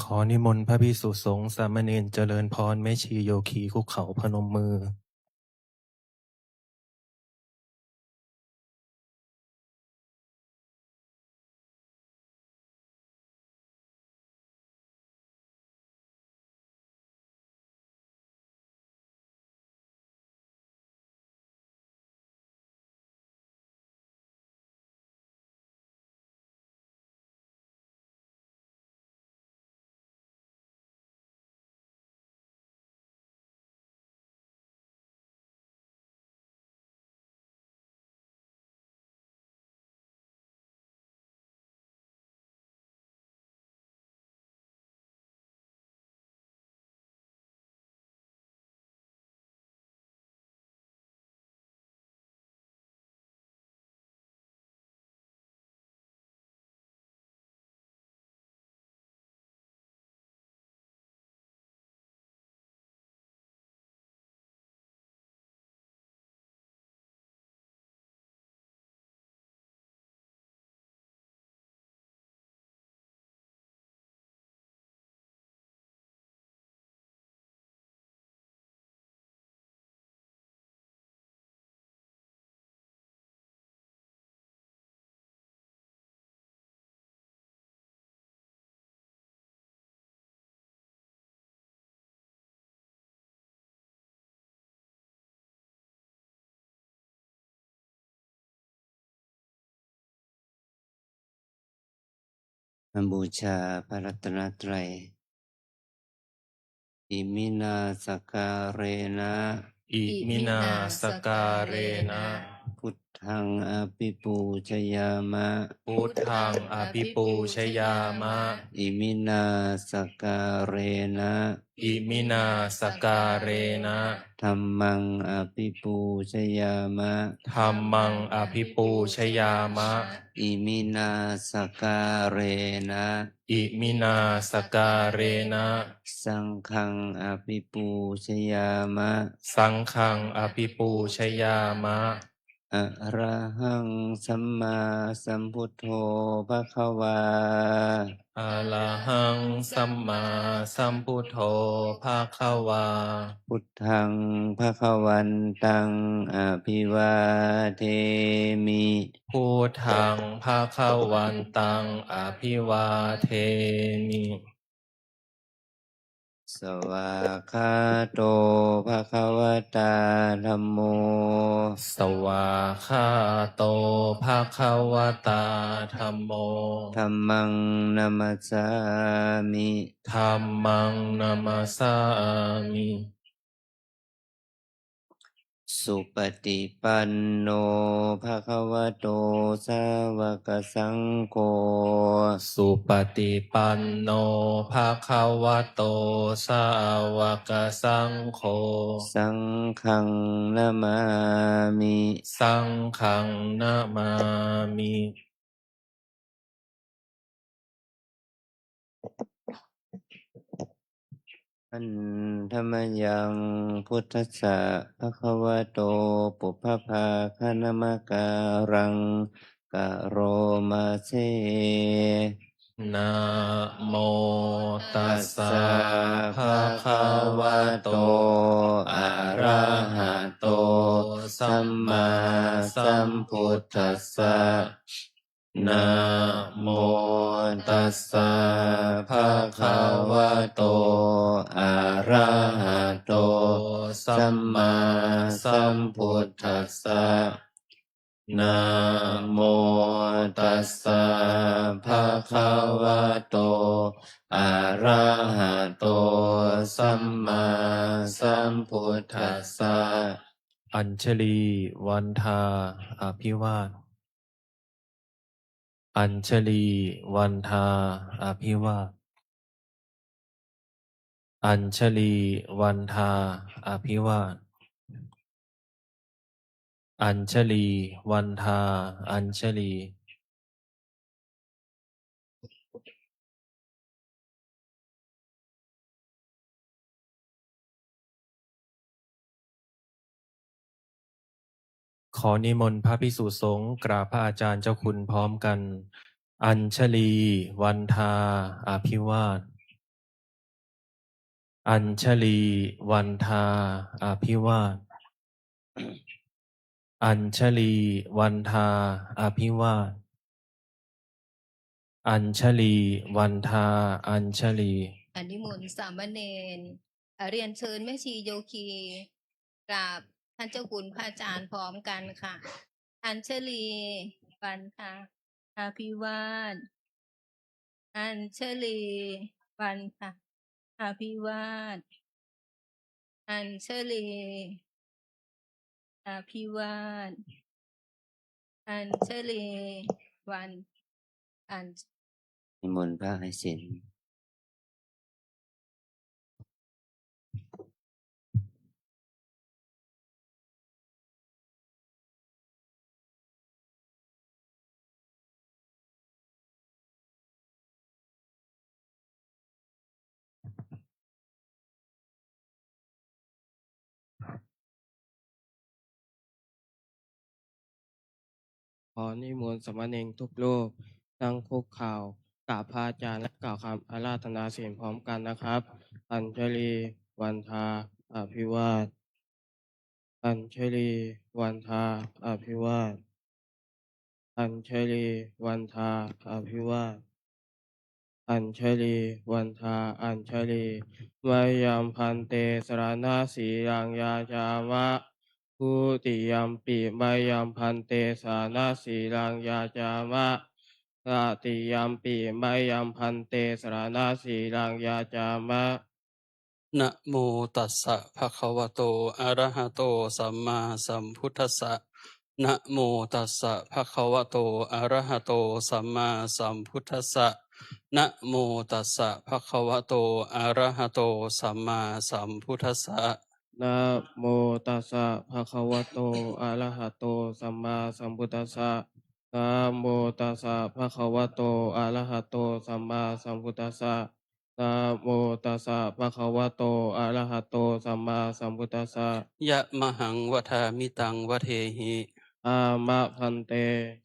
ขอนิมนต์พระภิกษุสงฆ์สามเณรเจริญพรแม่ชีโยคีคุกเข่าพนมมือบูชาพระรัตนตรัยอิมินาสการเรนะอิมินาสการเรนะ พุทธังอภิปูชยามะพุทธังอภิปูชยามะ อิมินาสการเรนะอิมินาสการเรนะธัมมังอภิปูชยามะธัมมังอภิปูชยามะ อิมินาสการเรนะอิมินาสการเรนะ สังฆังอภิปูชยามะสังฆังอภิปูชยามะอะระหังสัมมาสัมพุทโธภควาอะระหังสัมมาสัมพุทโธภาควาพุทธังภวันตังอภิวาเทมิพุทธังภาควันตังอภิวาเทมิสวากขาโตภควตาธัมโมสวากขาโตภาควตาธัมโมธัมมังนัมสสามิธัมมังนัมสสามิสุปฏิปันโนภควโตสาวกสังโฆสุปฏิปันโนภาควโตสาวกสังโฆสังฆังนามามิสังฆังนามามิอันธรรมยังพุทธัสสะภะคะวะโตปุพพภาคณมการังกะโรมาเซนะโมตัสสะภะคะวะโตอะระหะโตสัมมาสัมพุทธัสสะนะโมตัสสะภะคะวะโตอะระหะโตสัมมาสัมพุทธัสสะนะโมตัสสะภะคะวะโตอะระหะโตสัมมาสัมพุทธัสสะอัญชลีวันทาอภิวาทอัญชลีวันทาอภิวาทอัญชลีวันทาอภิวาทอัญชลีวันทาอัญชลีขอนิมนต์พระภิกษุสงฆ์กราบพระอาจารย์เจ้าคุณพร้อมกัน อัญชลีวันทาอภิวาท อัญชลีวันทาอภิวาทอัญชลีวันทาอภิวาทอัญชลีวันทาอัญชลี นิมนต์สามเณรเรียนเชิญแม่ชีโยคีกราบท่านเจ้าคุณพระอาจารย์พร้อมกันค่ะ อัญชลีวันค่ะอภิวาทอัญชลีวันค่ะอภิวาทอัญชลีอภิวาทอัญชลีวันอัญ นิมนต์พระให้ศีล ขอนิมนต์สามเณรทุกรูปนั่งคุกเข่ากราบพระอาจารย์และกล่าวคำอาราธนาศีลพร้อมกันนะครับ อัญชลีวันทาอภิวาทอัญชลีวันทาอภิวาทอัญชลีวันทาอภิวาทอัญชลีวันทาอัญชลีมายามพันเตสรณะสีรังยาจามะทุติยัมปิมายามพันเตสรณะสีรังยาจามะตติยัมปิมายามพันเตสรณะสีรังยาจามะ นะโมตัสสะภะคะวะโตอะระหะโตสัมมาสัมพุทธัสสะนะโมตัสสะภะคะวะโตอะระหะโตสัมมาสัมพุทธัสสะนะโมตัสสะภะคะวะโตอะระหะโตสัมมาสัมพุทธัสสะ นะโมตัสสะภะคะวะโตอะระหะโตสัมมาสัมพุทธัสสะนะโมตัสสะภะคะวะโตอะระหะโตสัมมาสัมพุทธัสสะนะโมตัสสะภะคะวะโตอะระหะโตสัมมาสัมพุทธัสสะ ยะมหังวทามิตังวเทหิ อามะพันเต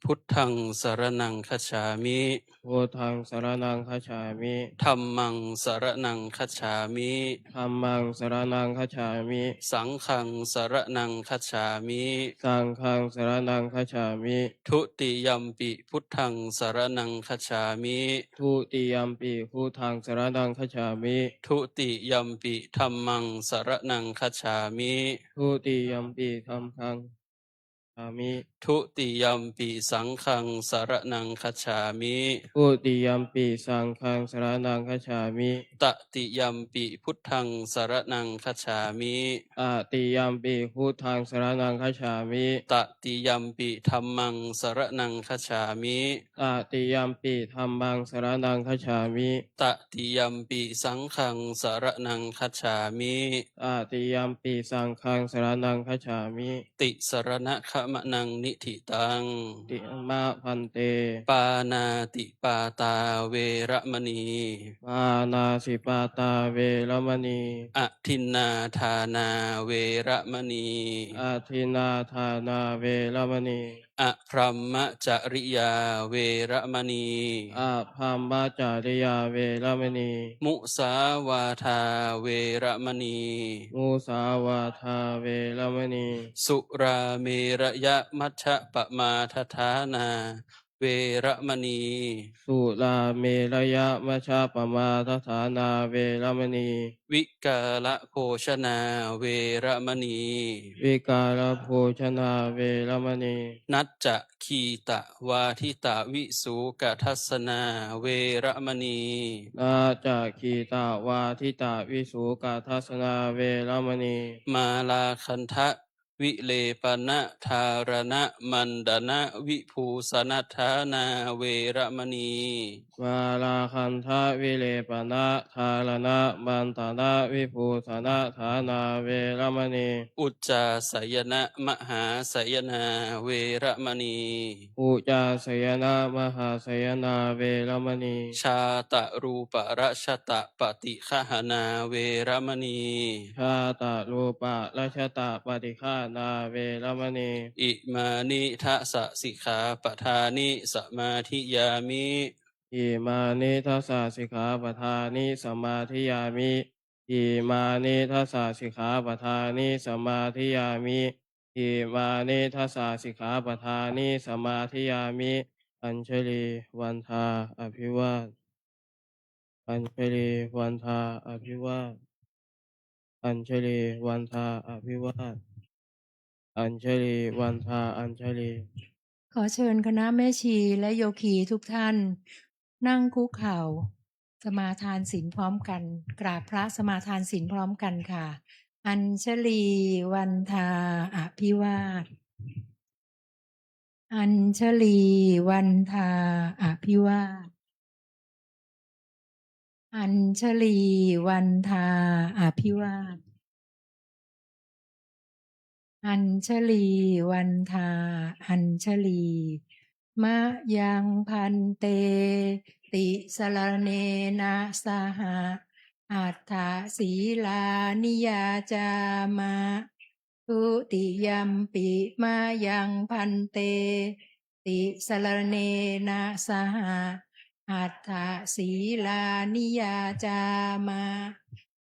พุทธังสรณังคัจฉามิ พุทธังสรณังคัจฉามิ ธัมมังสรณังคัจฉามิ ธัมมังสรณังคัจฉามิ สังฆังสรณังคัจฉามิ สังฆังสรณังคัจฉามิ ทุติยัมปิพุทธังสรณังคัจฉามิ ทุติยัมปิพุทธังสรณังคัจฉามิ ทุติยัมปิธัมมังสรณังคัจฉามิ ทุติยัมปิธัมมังคัจฉามิ ทุติยัมปิสังฆังสรณังคัจฉามิ ทุติยัมปิสังฆังสรณังคัจฉามิ ตติยัมปิพุทธังสรณังคัจฉามิ ตติยัมปิพุทธังสรณังคัจฉามิ ตติยัมปิธัมมังสรณังคัจฉามิ ตติยัมปิธัมมังสรณังคัจฉามิ ตติยัมปิสังฆังสรณังคัจฉามิ ตติยัมปิสังฆังสรณังคัจฉามิ ติสรณะขมะนังนิธิตัง ติมะพันเต ปานาติปาตาเวระมณี ปานาสิปาตาเวรมณี อทินนาทานาเวระมณี อาทินนาทานาเวรมณี อพรหมจริยาเวระมณี อาภัมมจาริยาเวรมณี มุสาวาทาเวระมณี มุสาวาทาเวรมณี สุราเมระยะมัชฌะปมาทฐานาเวระมณี สุราเมระยะมชฌาปมาทฐานาเวรมณี วิกาละโภชนาเวระมณี วิการโภชนาเวรมณี นัจจะคีตะวาทิตาวิสุกทัสสนาเวระมณี นาจะขีตาวาทิตาวิสุกาทัสนาเวรมณี มาลาคันทะวิเลปนะธารณะมันดนะวิภูสนัทธานาเวระมณี มาลาคันทะวิเลปนะทารณะมันตนะวิภูสนะฐานาเวรมณี อุจจาสยนะมหาสยนาเวระมณี อุจาสยนะมหาสยนาเวรมณี ชาตะรูปรัชตะปฏิฆหนาเวระมณี ชาตารูปะราชตาปฏิฆานาเวรมณี อิมานิทัสสะสิกขาปทานิสมาธิยามิ อิมานิทัสสะสิกขาปทานิสมาธิยามิ อิมานิทัสสะสิกขาปทานิสมาธิยามิอิมานิทัสสะสิกขาปทานิสมาธิยามิอัญชลีวันทาอภิวาทอัญชลีวันทาอภิวาทอัญชลีวันทาอภิวาทอัญชลีวันทาอัญชลี ขอเชิญคณะแม่ชีและโยคีทุกท่าน นั่งคุกเข่าสมาทานศีลพร้อมกัน กราบพระสมาทานศีลพร้อมกันค่ะ อัญชลีวันทาอภิวาทอัญชลีวันทาอภิวาทอัญชลีวันทาอภิวาทอัญชลีวันทาอัญชลีมะยังพันเตติสรณเนนะสหะอัฏฐศีลานิยาจามะทุติยัมปิมายังพันเตติสรณเนนะสหะอัฏฐศีลานิยาจามะ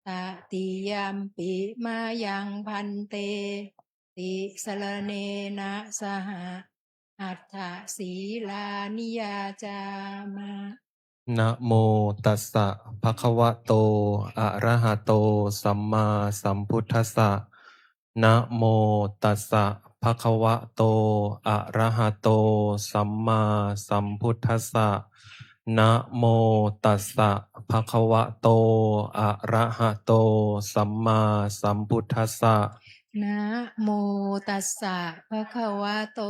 ตติยัมปิมายังพันเตติสรณเนนะสหะอัฏฐศีลานิยาจามะ นะโมตัสสะภะคะวะโตอะระหะโตสัมมาสัมพุทธัสสะนะโมตัสสะภะคะวะโตอะระหะโตสัมมาสัมพุทธัสสะนะโมตัสสะภะคะวะโตอะระหะโตสัมมาสัมพุทธัสสะ นะโมตัสสะภะคะวะโต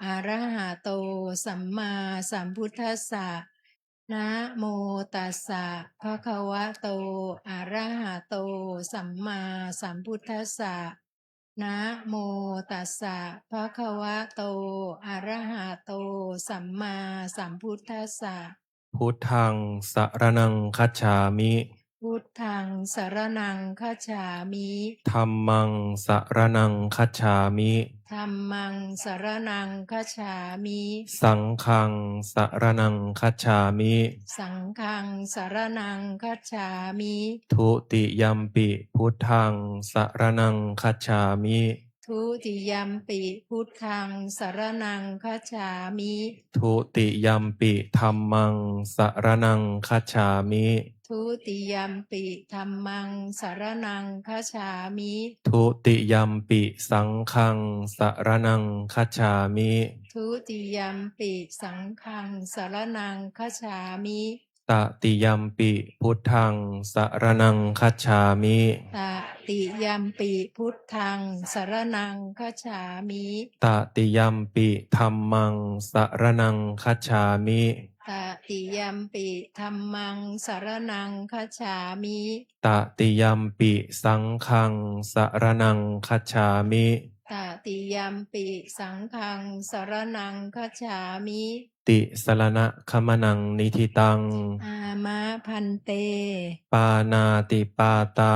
อะระหะโตสัมมาสัมพุทธัสสะนะโมตัสสะภะคะวะโตอะระหะโตสัมมาสัมพุทธัสสะนะโมตัสสะภะคะวะโตอะระหะโตสัมมาสัมพุทธัสสะ พุทธังสรณังคัจฉามิ พุทธังสรณังคัจฉามิ ธัมมังสรณังคัจฉามิ ธัมมังสรณังคัจฉามิ สังฆังสรณังคัจฉามิ สังฆังสรณังคัจฉามิ ทุติยัมปิพุทธังสรณังคัจฉามิ ทุติยัมปิพุทธังสรณังคัจฉามิ ทุติยัมปิธัมมังสรณังคัจฉามิ ทุติยัมปิธัมมังสรณังคัจฉามิ ทุติยัมปิสังฆังสรณังคัจฉามิ ทุติยัมปิสังฆังสรณังคัจฉามิ ตติยัมปิพุทธังสรณังคัจฉามิ ตติยัมปิพุทธังสรณังคัจฉามิ ตติยัมปิธัมมังสรณังคัจฉามิ ตติยัมปิธัมมังสรณังคัจฉามิ ตติยัมปิสังฆังสรณังคัจฉามิ ตติยัมปิสังฆังสรณังคัจฉามิ ติสรณะคมนังนิธิตัง อามะพันเต ปานาติปาตา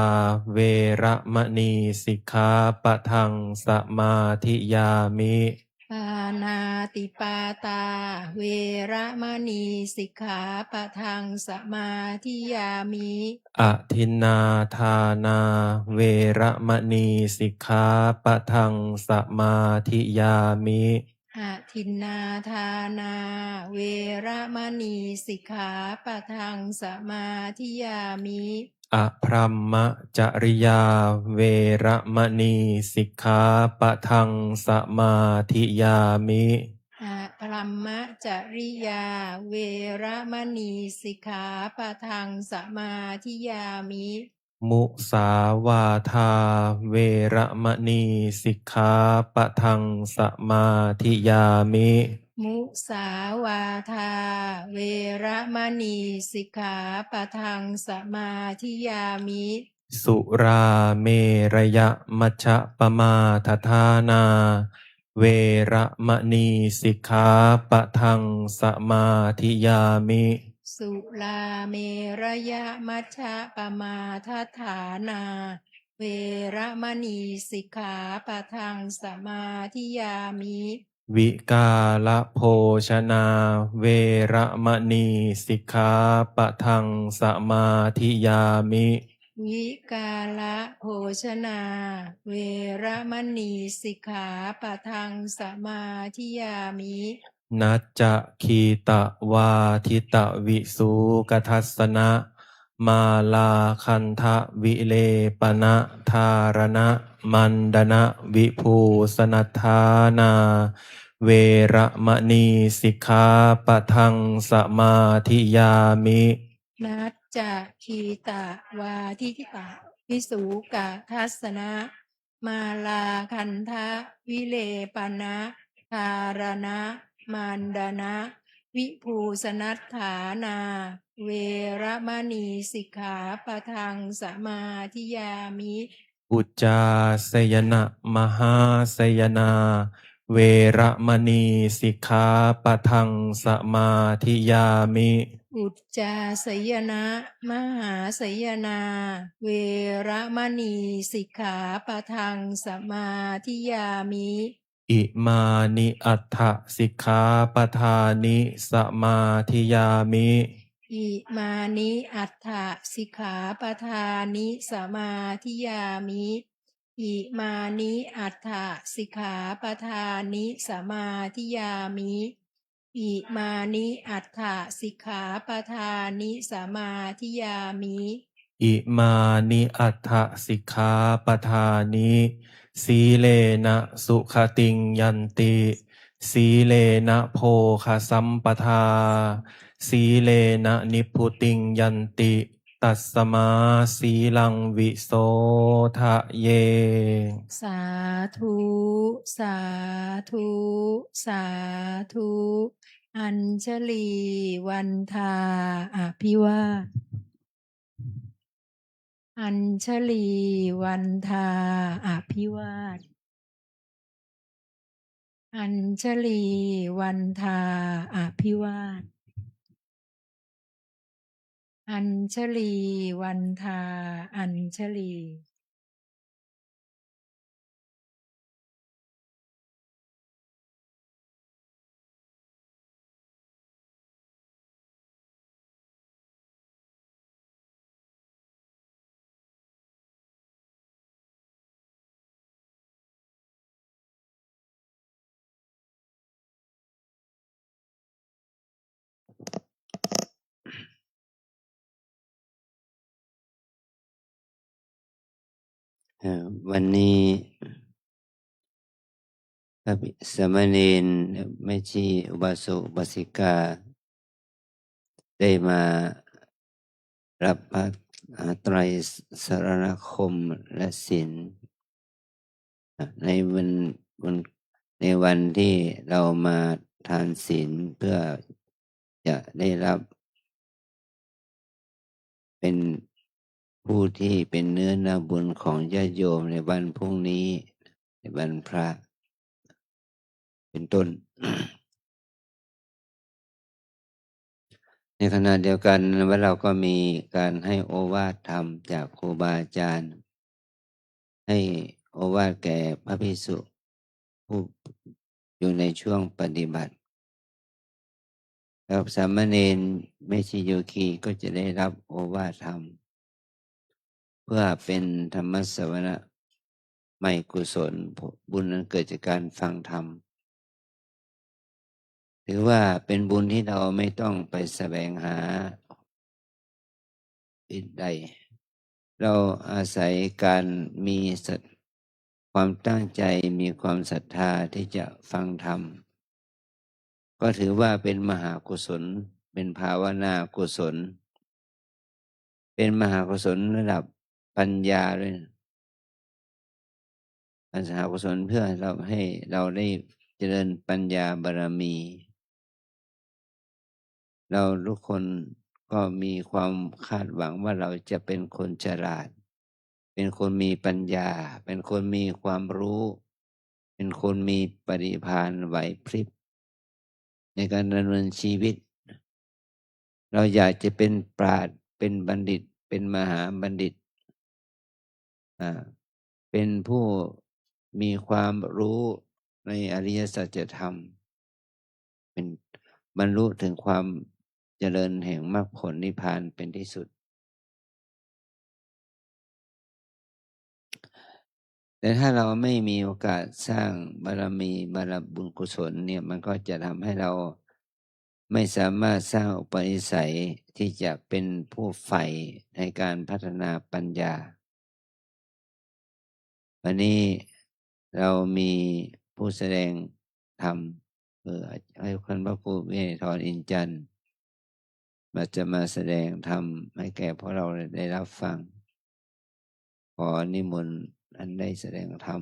เวระมณีสิกขาปะทังสมาธิยามิ ปานาติปาตา เวระมณีสิกขาปะทังสมาธิยามิ อทินนาทานาเวระมณีสิกขาปะทังสมาธิยามิ อทินนาทานา เวระมณีสิกขาปะทังสมาธิยามิ อพรัมมจริยาเวระมณีสิกขาปะทังสมาธิยามิ อะพรัมมจริยา เวระมณีสิกขาปะทังสมาธิยามิ มุสาวาทาเวระมณีสิกขาปะทังสมาธิยามิ มุสาวาทา เวระมณีสิกขาปะทังสมาธิยามิ สุราเมรยมัชฌะปมาทฐานา เวระมณีสิกขาปะทังสมาธิยามิ สุลาเมระยะมัชฌะปมาทัฏฐานา เวระมณีสิกขาปะทังสมาธิยามิ วิกาลโภชนาเวระมณีสิกขาปะทังสมาธิยามิ วิกาละโภชนา เวระมณีสิกขาปะทังสมาธิยามิ นัจจะคีตะวาทิตะวิสูกทัสสนะมาลาคันทะวิเลปนะธารณะมันดนะวิภูสนัทธานา เวระมณีสิกขาปะทังสมาธิยามิ นัจจะคีตะวาทิตะวิสูกะทัสสนะมาลาคันทะวิเลปนะธารณะมานดนะวิภูสนัตถานา เวระมณีสิกขาปะทังสมาธิยามิ อุจจาสยนะมหาสยนา เวระมณีสิกขาปะทังสมาธิยามิ อุจจาสยนะมหาสยนา เวระมณีสิกขาปะทังสมาธิยามิ อิมานิอัฏฐสิกขาปทานิสมาธิยามิ อิมานิอัฏฐสิกขาปทานิสมาธิยามิ อิมานิอัฏฐสิกขาปทานิสมาธิยามิ อิมานิอัฏฐสิกขาปทานิสมาธิยามิ อิมานิอัฏฐสิกขาปทานิสีเลนะสุขติงยันติสีเลนะโภคสัมปทาสีเลนะนิพพุติงยันติตัสสมาสีลังวิโสทะเย สาธุ สาธุ สาธุ อัญชลีวันทาอภิวาทอัญชลีวันทาอภิวาทอัญชลีวันทาอภิวาทอัญชลีวันทาอัญชลี วันนี้พระภิกษุสามเณรแม่ชีอุบาสกอุบาสิกา ได้มารับพระไตรสรณคมและศีลในในวันที่เรามาทานศีลเพื่อจะได้รับเป็นผู้ที่เป็นเนื้อนาบุญของญาติโยมในวันพรุ่งนี้ในวันพระเป็นต้น ในขณะเดียวกันว่าเราก็มีการให้โอวาทธรรมจากครูบาอาจารย์ ให้โอวาทแก่พระภิกษุผู้อยู่ในช่วงปฏิบัติแล้วสามเณรแม่ชีโยคีก็จะได้รับโอวาทธรรม เพื่อเป็นธรรมสวนะไม่กุศลบุญนั้นเกิดจากการฟังธรรมถือว่าเป็นบุญที่เราไม่ต้องไปแสวงหาอื่นใด เราอาศัยการมีความตั้งใจมีความศรัทธาที่จะฟังธรรม ก็ถือว่าเป็นมหากุศลเป็นภาวนากุศล เป็นมหากุศลระดับปัญญาด้วยมหากุศลเพื่อเราให้เราได้เจริญปัญญาบารมี เราทุกคนก็มีความคาดหวังว่าเราจะเป็นคนฉลาด เป็นคนมีปัญญา เป็นคนมีความรู้ เป็นคนมีปฏิภาณไหวพริบในการดำเนินชีวิต เราอยากจะเป็นปราชญ์เป็นบัณฑิต เป็นมหาบัณฑิตเป็นผู้มีความรู้ในอริยสัจธรรม เป็นบรรลุถึงความเจริญแห่งมรรคผลนิพพานเป็นที่สุด แต่ถ้าเราไม่มีโอกาสสร้างบารมีบารบุญกุศลเนี่ยมันก็จะทำให้เราไม่สามารถสร้างอุปนิสัยที่จะเป็นผู้ใฝ่ในการพัฒนาปัญญา วันนี้เรามีผู้แสดงธรรมให้ท่านพระครูวินัยทรอินทร์จันทร์มาแสดงธรรมให้แก่พวกเราได้รับฟัง ขอนิมนต์ท่านได้แสดงธรรม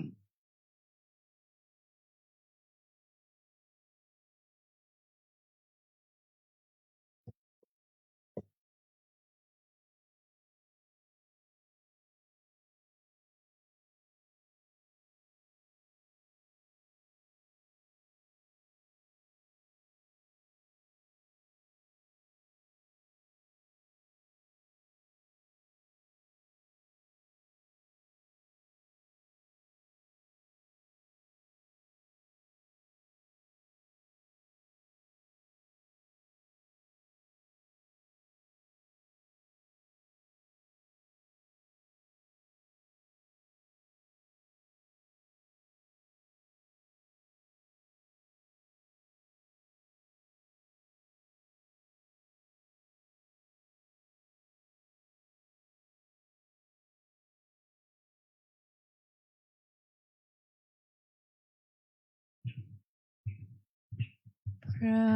พระ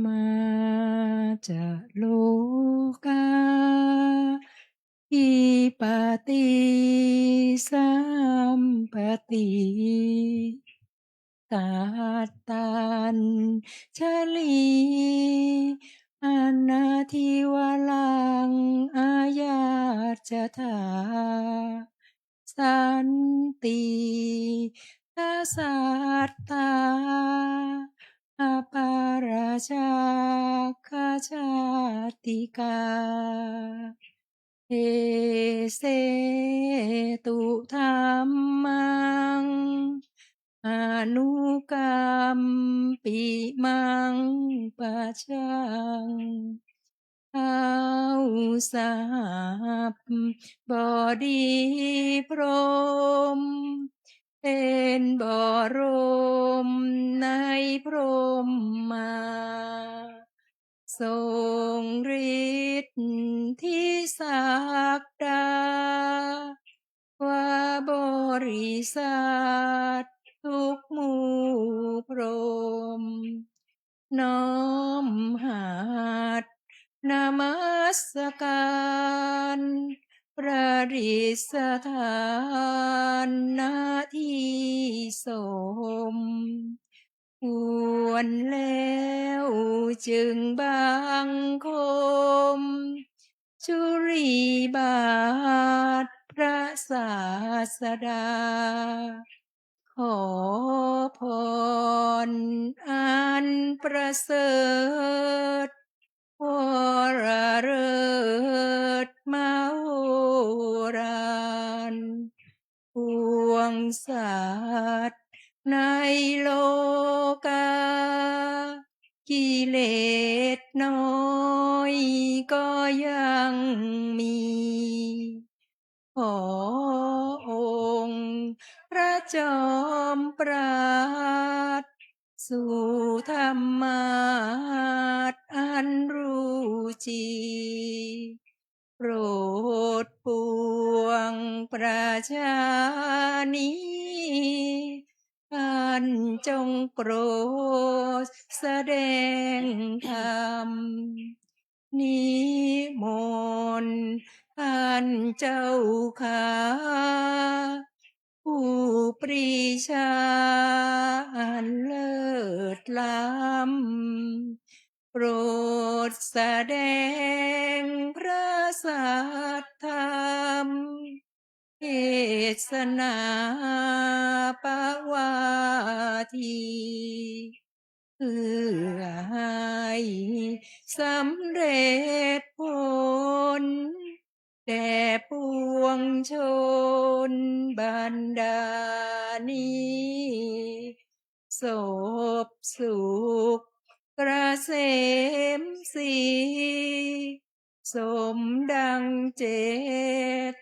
มาจะโลกาอิปติสัมปติตัตตัญชลีอนาทิวลังอาญาจถาสันติทัสสัตตาอปาราชาคาชาติกาเอเสตุธัมมังอนุกรรมปิมังปัจจังเอาสหับบดีพรหมเป็นบรมในพรหมมา ทรงฤทธิ์ที่ศักดาว่าบริษัททุกหมู่พรหมน้อมหัดนมัสการประดิษฐานณที่สม ควรแล้วจึงบังคมจุลีบาทพระศาสดา ขอพรอันประเสริฐวรเริศมาโหฬารปวงสัตว์ในโลกากิเลสน้อยก็ยังมี ขอองค์พระจอมปราดสู่ธรรมาสอันรู้จริงโปรดปวงประชานีท่านจงโปรดแสดงธรรม นิมนต์ท่านเจ้าขาผู้ปรีชาอันเลิศล้ำโปรดแสดงพระสัทธรรมเทศนาปวาทีเพื่อให้สำเร็จผลแด่ปวงชนบันดานี้ศพสุขเกษมสี สมดังเจ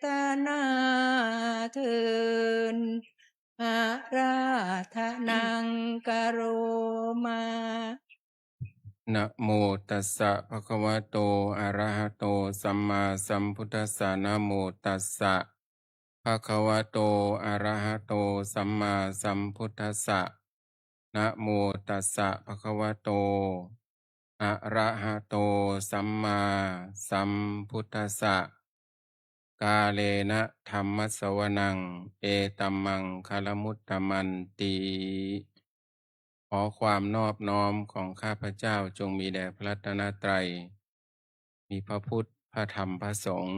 ตนาเทินอาราธนังกโรมา นะโมตัสสะภะคะวะโตอะระหะโตสัมมาสัมพุทธัสสะนะโมตัสสะภะคะวะโตอะระหะโตสัมมาสัมพุทธัสสะนะโมตัสสะภะคะวะโตอะระหะโตสัมมาสัมพุทธัสสะกาเลนะธัมมัสสวนังเอตัมมังคลมุตตมันติขอความนอบน้อมของข้าพเจ้าจงมีแด่พระรัตนตรัย มีพระพุทธ พระธรรม พระสงฆ์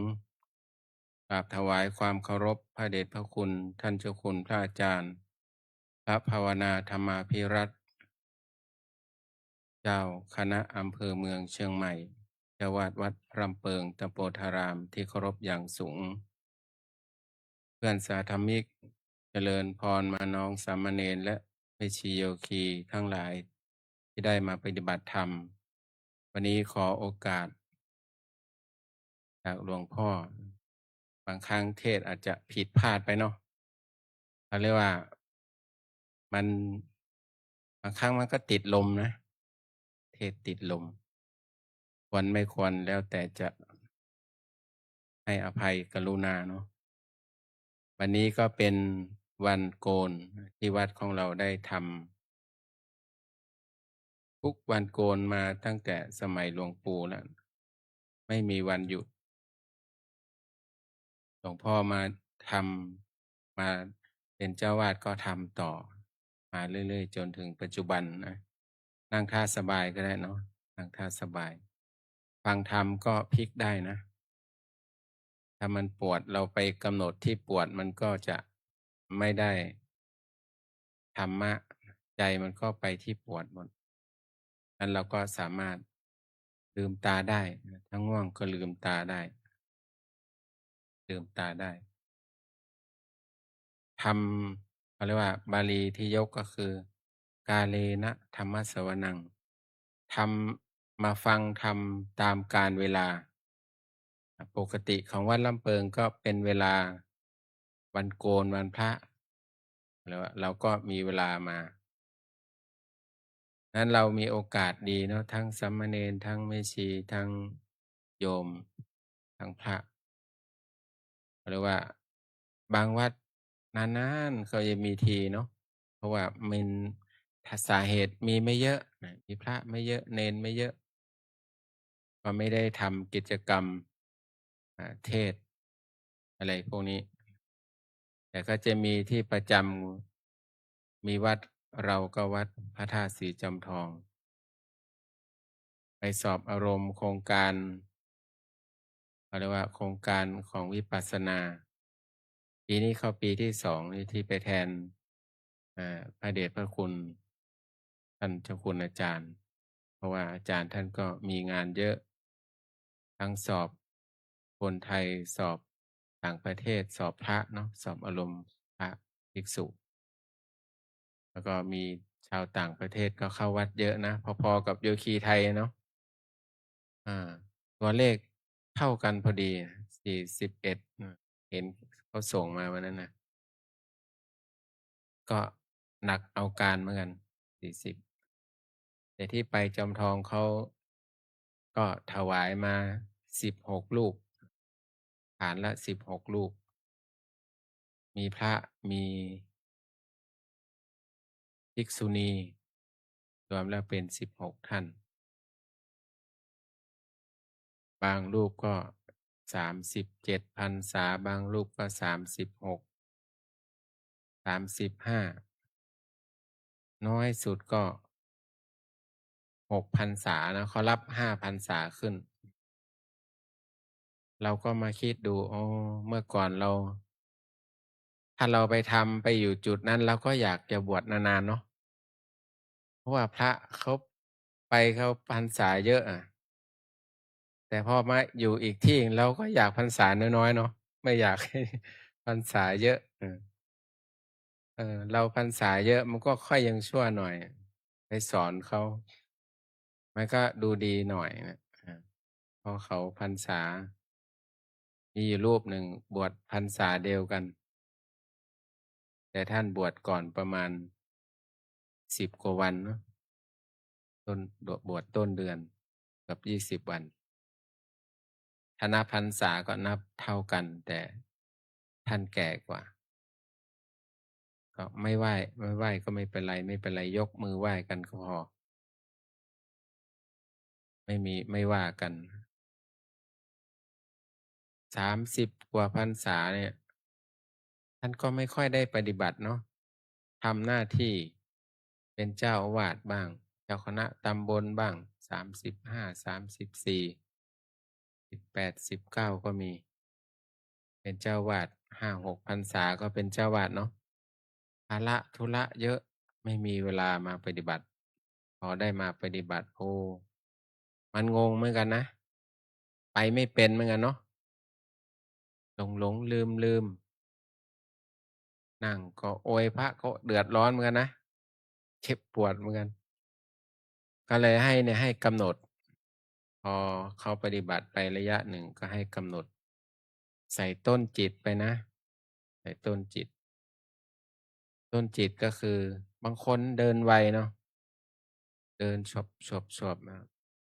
กราบถวายความเคารพพระเดชพระคุณท่านเจ้าคุณพระอาจารย์ พระภาวนาธรรมาภิรัตน์เจ้าคณะอำเภอเมืองเชียงใหม่เจ้าวาดวัดรำเปิงตะโปธารามที่เคารพอย่างสูง เพื่อนสาธมิกเจริญพรมาน้องสามเณรและแม่ชีโยคีทั้งหลายที่ได้มาปฏิบัติธรรม วันนี้ขอโอกาสจากหลวงพ่อบางครั้งเทศอาจจะผิดพลาดไปเนาะเขาเรียกว่ามันบางครั้งมันก็ติดลมนะ เทศติดลม ควรไม่ควรแล้วแต่จะให้อภัยกรุณาเนาะวันนี้ก็เป็นวันโกนที่วัดของเราได้ทำทุกวันโกนมาตั้งแต่สมัยหลวงปู่แล้วไม่มีวันหยุดหลวงพ่อมาทำมาเป็นเจ้าวาดก็ทำต่อมาเรื่อยๆจนถึงปัจจุบันนะนั่งท่าสบายก็ได้เนาะนั่งท่าสบาย ฟังธรรมก็พลิกได้นะ ถ้ามันปวดเราไปกำหนดที่ปวดมันก็จะไม่ได้ธรรมะใจมันก็ไปที่ปวดหมดนั้นเราก็สามารถลืมตาได้ถ้าง่วงก็ลืมตาได้ลืมตาได้ทำเขาเรียกว่าบาลีที่ยกก็คือกาเลนะธรรมสวนังทำมาฟังทำตามกาลเวลาปกติของวัดลำเปิงก็เป็นเวลาวันโกนวันพระแล้วเราก็มีเวลามานั้นเรามีโอกาสดีเนาะทั้งสามเณรทั้งแม่ชีทั้งโยมทั้งพระหรือว่าบางวัดนานๆเขาจะมีทีเนาะเพราะว่ามันสาเหตุมีไม่เยอะมีพระไม่เยอะเนนไม่เยอะก็ไม่ได้ทำกิจกรรมเทศน์อะไรพวกนี้ แต่ก็จะมีที่ประจำมีวัดเราก็วัดพระธาตุศรีจอมทอง ไปสอบอารมณ์โครงการเรียกว่าโครงการของวิปัสสนา ปีนี้เข้าปีที่2ที่ไปแทนพระเดชพระคุณท่านเจ้าคุณอาจารย์ เพราะว่าอาจารย์ท่านก็มีงานเยอะ ทั้งสอบคนไทยสอบต่างประเทศสอบพระเนาะสอบอารมณ์พระภิกษุ แล้วก็มีชาวต่างประเทศก็เข้าวัดเยอะนะพอๆกับโยคีไทยเนาะตัวเลขเท่ากันพอดี41เห็นเขาส่งมาวันนั้นนะก็หนักเอาการเหมือนกัน40แต่ที่ไปจอมทองเขาก็ถวายมา16ลูกฐานละ16ลูกมีพระมีภิกษุณีรวมแล้วเป็น16ท่านบางรูปก็37พรรษาบางรูปก็36 35น้อยสุดก็6พรรษานะเขารับ5พรรษาขึ้น เราก็มาคิดดูเมื่อก่อนเรา ถ้าเราไปทำไปอยู่จุดนั้นเราก็อยากจะบวชนานๆเนาะเพราะว่าพระเขาไปเขาพรรษาเยอะแต่พอมาอยู่อีกที่เราก็อยากพรรษาน้อยๆเนาะไม่อยากให้พรรษาเยอะเราพรรษาเยอะมันก็ค่อยยังชั่วหน่อยไปสอนเขามันก็ดูดีหน่อยนะ พอเขาพรรษา มีอยู่รูปหนึ่งบวชพรรษาเดียวกัน แต่ท่านบวชก่อนประมาณ10 กว่าวันเนาะบวชต้นเดือนกับ20 วันถ้านับพรรษาก็นับเท่ากัน แต่ท่านแก่กว่า ก็ไม่ไหว้ก็ไม่เป็นไรยกมือไหว้กันก็พอ ไม่ว่ากัน30 กว่าพรรษาเนี่ย ท่านก็ไม่ค่อยได้ปฏิบัติเนาะทำหน้าที่เป็นเจ้าอาวาสบ้าง เจ้าคณะตำบลบ้าง35 34 18 19ก็มี เป็นเจ้าวาด5-6 พรรษาก็เป็นเจ้าวาดเนาะภาระธุระเยอะไม่มีเวลามาปฏิบัติ พอได้มาปฏิบัติมันงงเหมือนกันนะ ไปไม่เป็นเหมือนกันเนาะหลงลืมนั่งก็โอยพระก็เดือดร้อนเหมือนกันนะเจ็บปวดเหมือนกัน ก็เลยให้กำหนด พอเขาปฏิบัติไประยะหนึ่งก็ให้กำหนด ใส่ต้นจิตไปนะ ใส่ต้นจิต ต้นจิตก็คือบางคนเดินไวเนาะเดินชอบนะ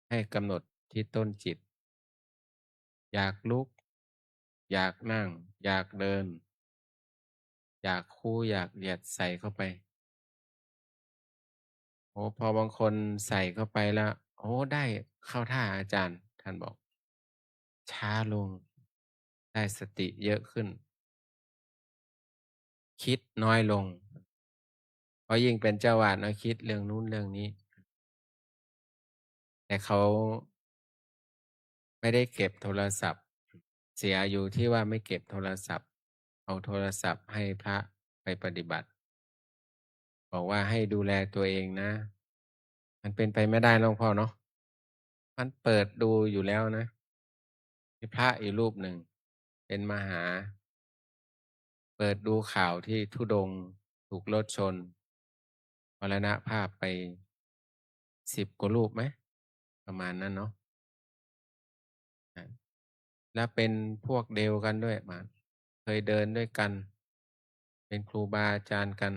ให้กำหนดที่ต้นจิต อยากลุก อยากนั่ง อยากเดิน อยากคู่อยากเหยียดใส่เข้าไปพอบางคนใส่เข้าไปแล้วได้เข้าท่าอาจารย์ท่านบอก ช้าลง ได้สติเยอะขึ้น คิดน้อยลง เพราะยิ่งเป็นเจ้าวาดเนาะคิดเรื่องนู้นเรื่องนี้ แต่เขาไม่ได้เก็บโทรศัพท์ เสียอยู่ที่ว่าไม่เก็บโทรศัพท์ เอาโทรศัพท์ให้พระไปปฏิบัติ บอกว่าให้ดูแลตัวเองนะ มันเป็นไปไม่ได้หลวงพ่อเนาะมันเปิดดูอยู่แล้วนะมีพระอีกรูปหนึ่ง เป็นมหา เปิดดูข่าวที่ธุดงค์ถูกรถชนมรณภาพไป10 กว่ารูปไหม ประมาณนั้นเนาะแล้วเป็นพวกเดียวกันด้วยมาเคยเดินด้วยกัน เป็นครูบาอาจารย์กัน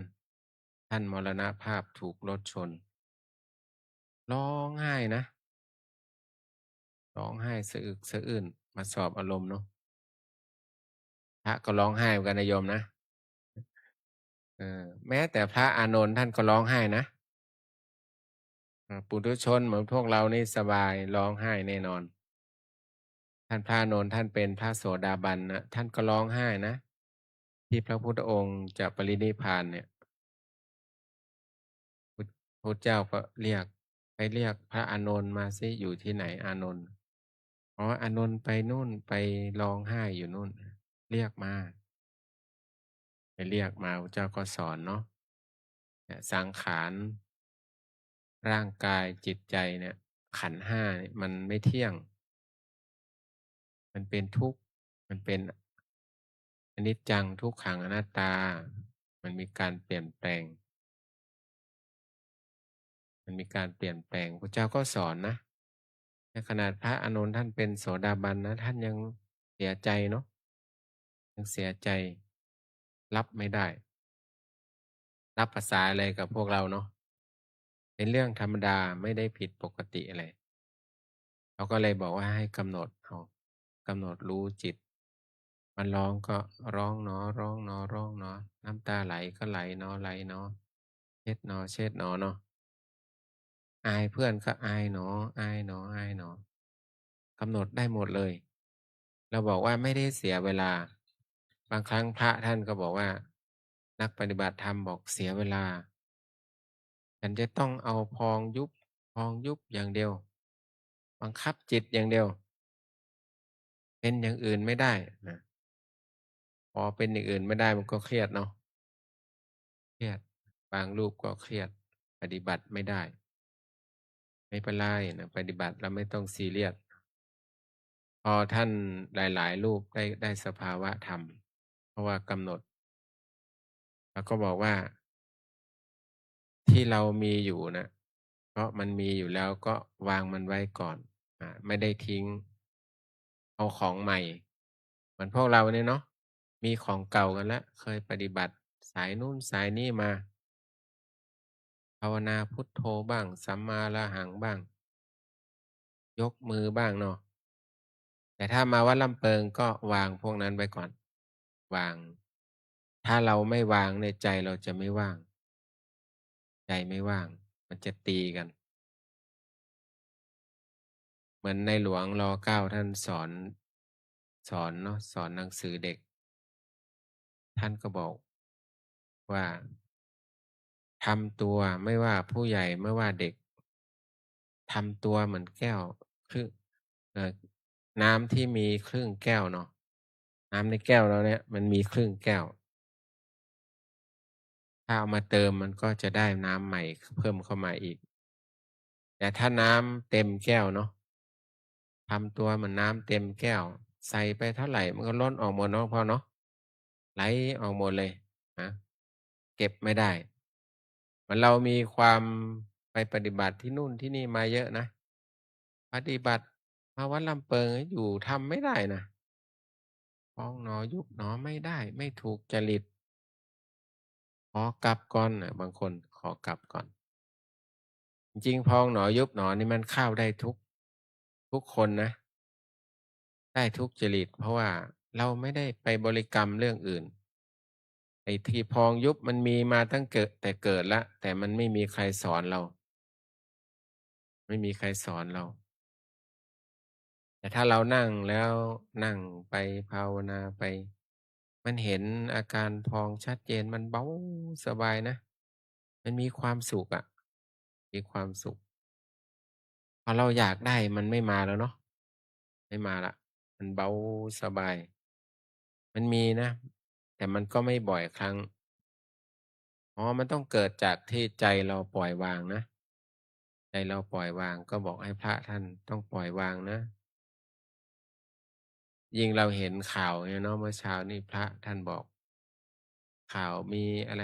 ท่านมรณภาพถูกรถชน ร้องไห้นะร้องไห้สะอึกสะอื้นมาสอบอารมณ์เนาะพระก็ร้องไห้เหมือนกันนะโยมนะแม้แต่พระอานนท์ท่านก็ร้องไห้นะปุถุชนเหมือนพวกเรานี่สบายร้องไห้แน่นอน ท่านพระอานนท์ท่านเป็นพระโสดาบันนะท่านก็ร้องไห้นะ ที่พระพุทธองค์จะปรินิพพานเนี่ยพระเจ้าก็เรียกพระอานนท์มาสิอยู่ที่ไหนอานนท์อานนท์ไปนู่นไปร้องไห้อยู่นู่น เรียกมาพระเจ้าก็สอนเนาะสังขารร่างกายจิตใจเนี่ย ขันธ์5เนี่ยมันไม่เที่ยง มันเป็นทุกข์มันเป็นอนิจจังทุกขังอนัตตา มันมีการเปลี่ยนแปลง พระเจ้าก็สอนนะในขนาดพระอานนท์ท่านเป็นโสดาบันนะท่านยังเสียใจเนาะยังเสียใจรับไม่ได้ รับภาษาอะไรกับพวกเราเนาะเป็นเรื่องธรรมดาไม่ได้ผิดปกติอะไรเขาก็เลยบอกว่าให้กำหนดรู้จิต มันร้องก็ร้องเนาะร้องเนาะร้องเนาะน้ำตาไหลก็ไหลเนาะไหลเนาะเช็ดเนาะเช็ดเนาะเนาะอายเพื่อนก็อายเนาะอายเนาะอายเนาะกำหนดได้หมดเลย เราบอกว่าไม่ได้เสียเวลา บางครั้งพระท่านก็บอกว่า นักปฏิบัติธรรมบอกเสียเวลา ฉันจะต้องเอาพองยุบอย่างเดียว บังคับจิตอย่างเดียว เป็นอย่างอื่นไม่ได้นะพอเป็นอย่างอื่นไม่ได้มันก็เครียดเนาะเครียดบางรูปก็เครียดปฏิบัติไม่ได้ ไม่เป็นไรนะปฏิบัติเราไม่ต้องซีเรียสพอท่านหลายๆรูปได้สภาวะธรรม เพราะว่ากำหนด แล้วก็บอกว่า ที่เรามีอยู่นะเพราะมันมีอยู่แล้วก็วางมันไว้ก่อนไม่ได้ทิ้ง เอาของใหม่ เหมือนพวกเราเนี่ยเนาะมีของเก่ากันแล้วเคยปฏิบัติสายนู่นสายนี่มาภาวนาพุทโธบ้างสัมมาอรหังบ้างยกมือบ้างเนาะแต่ถ้ามาวัดลำเปิงก็วางพวกนั้นไว้ก่อนวางถ้าเราไม่วางในยใจเราจะไม่ว่างใจไม่ว่างมันจะตีกันเหมือนในหลวงร.9ท่านสอนเนาะสอนหนังสือเด็กท่านก็บอกว่าทำตัวไม่ว่าผู้ใหญ่ไม่ว่าเด็กทำตัวเหมือนแก้วครึ่งเอ่อน้ำที่มีครึ่งแก้วเนาะน้ำในแก้วเราเนี่ยมันมีครึ่งแก้วถ้าเอามาเติมมันก็จะได้น้ำใหม่เพิ่มเข้ามาอีกแต่ถ้าน้ำเต็มแก้วเนาะทำตัวเหมือนน้ำเต็มแก้วใส่ไปเท่าไหร่มันก็ล้นออกหมดเนาะพ่อเนาะไหลออกหมดเลยนะเก็บไม่ได้เหมือนเรามีความไปปฏิบัติที่นู่นที่นี่มาเยอะนะปฏิบัติมาวัดลำเปิงอยู่ทำไม่ได้นะพองหนอยุบหนอไม่ได้ไม่ถูกจริตขอกลับก่อนนะบางคนขอกลับก่อนจริงๆพองหนอยุบหนอนี่มันเข้าได้ทุกคนนะได้ทุกจริตเพราะว่าเราไม่ได้ไปบริกรรมเรื่องอื่นไอ้ที่พองยุบมันมีมาตั้งเกิดแต่เกิดแล้วแต่มันไม่มีใครสอนเราไม่มีใครสอนเราแต่ถ้าเรานั่งแล้วนั่งไปภาวนาไปมันเห็นอาการพองชัดเจนมันเบาสบายนะมันมีความสุขอะมีความสุขพอเราอยากได้มันไม่มาแล้วเนาะไม่มาละมันเบาสบายมันมีนะแต่มันก็ไม่บ่อยครั้งอ๋อมันต้องเกิดจากที่ใจเราปล่อยวางนะใจเราปล่อยวางก็บอกให้พระท่านต้องปล่อยวางนะยิ่งเราเห็นข่าวเนี่ยเนาะเมื่อเช้านี่พระท่านบอกข่าวมีอะไร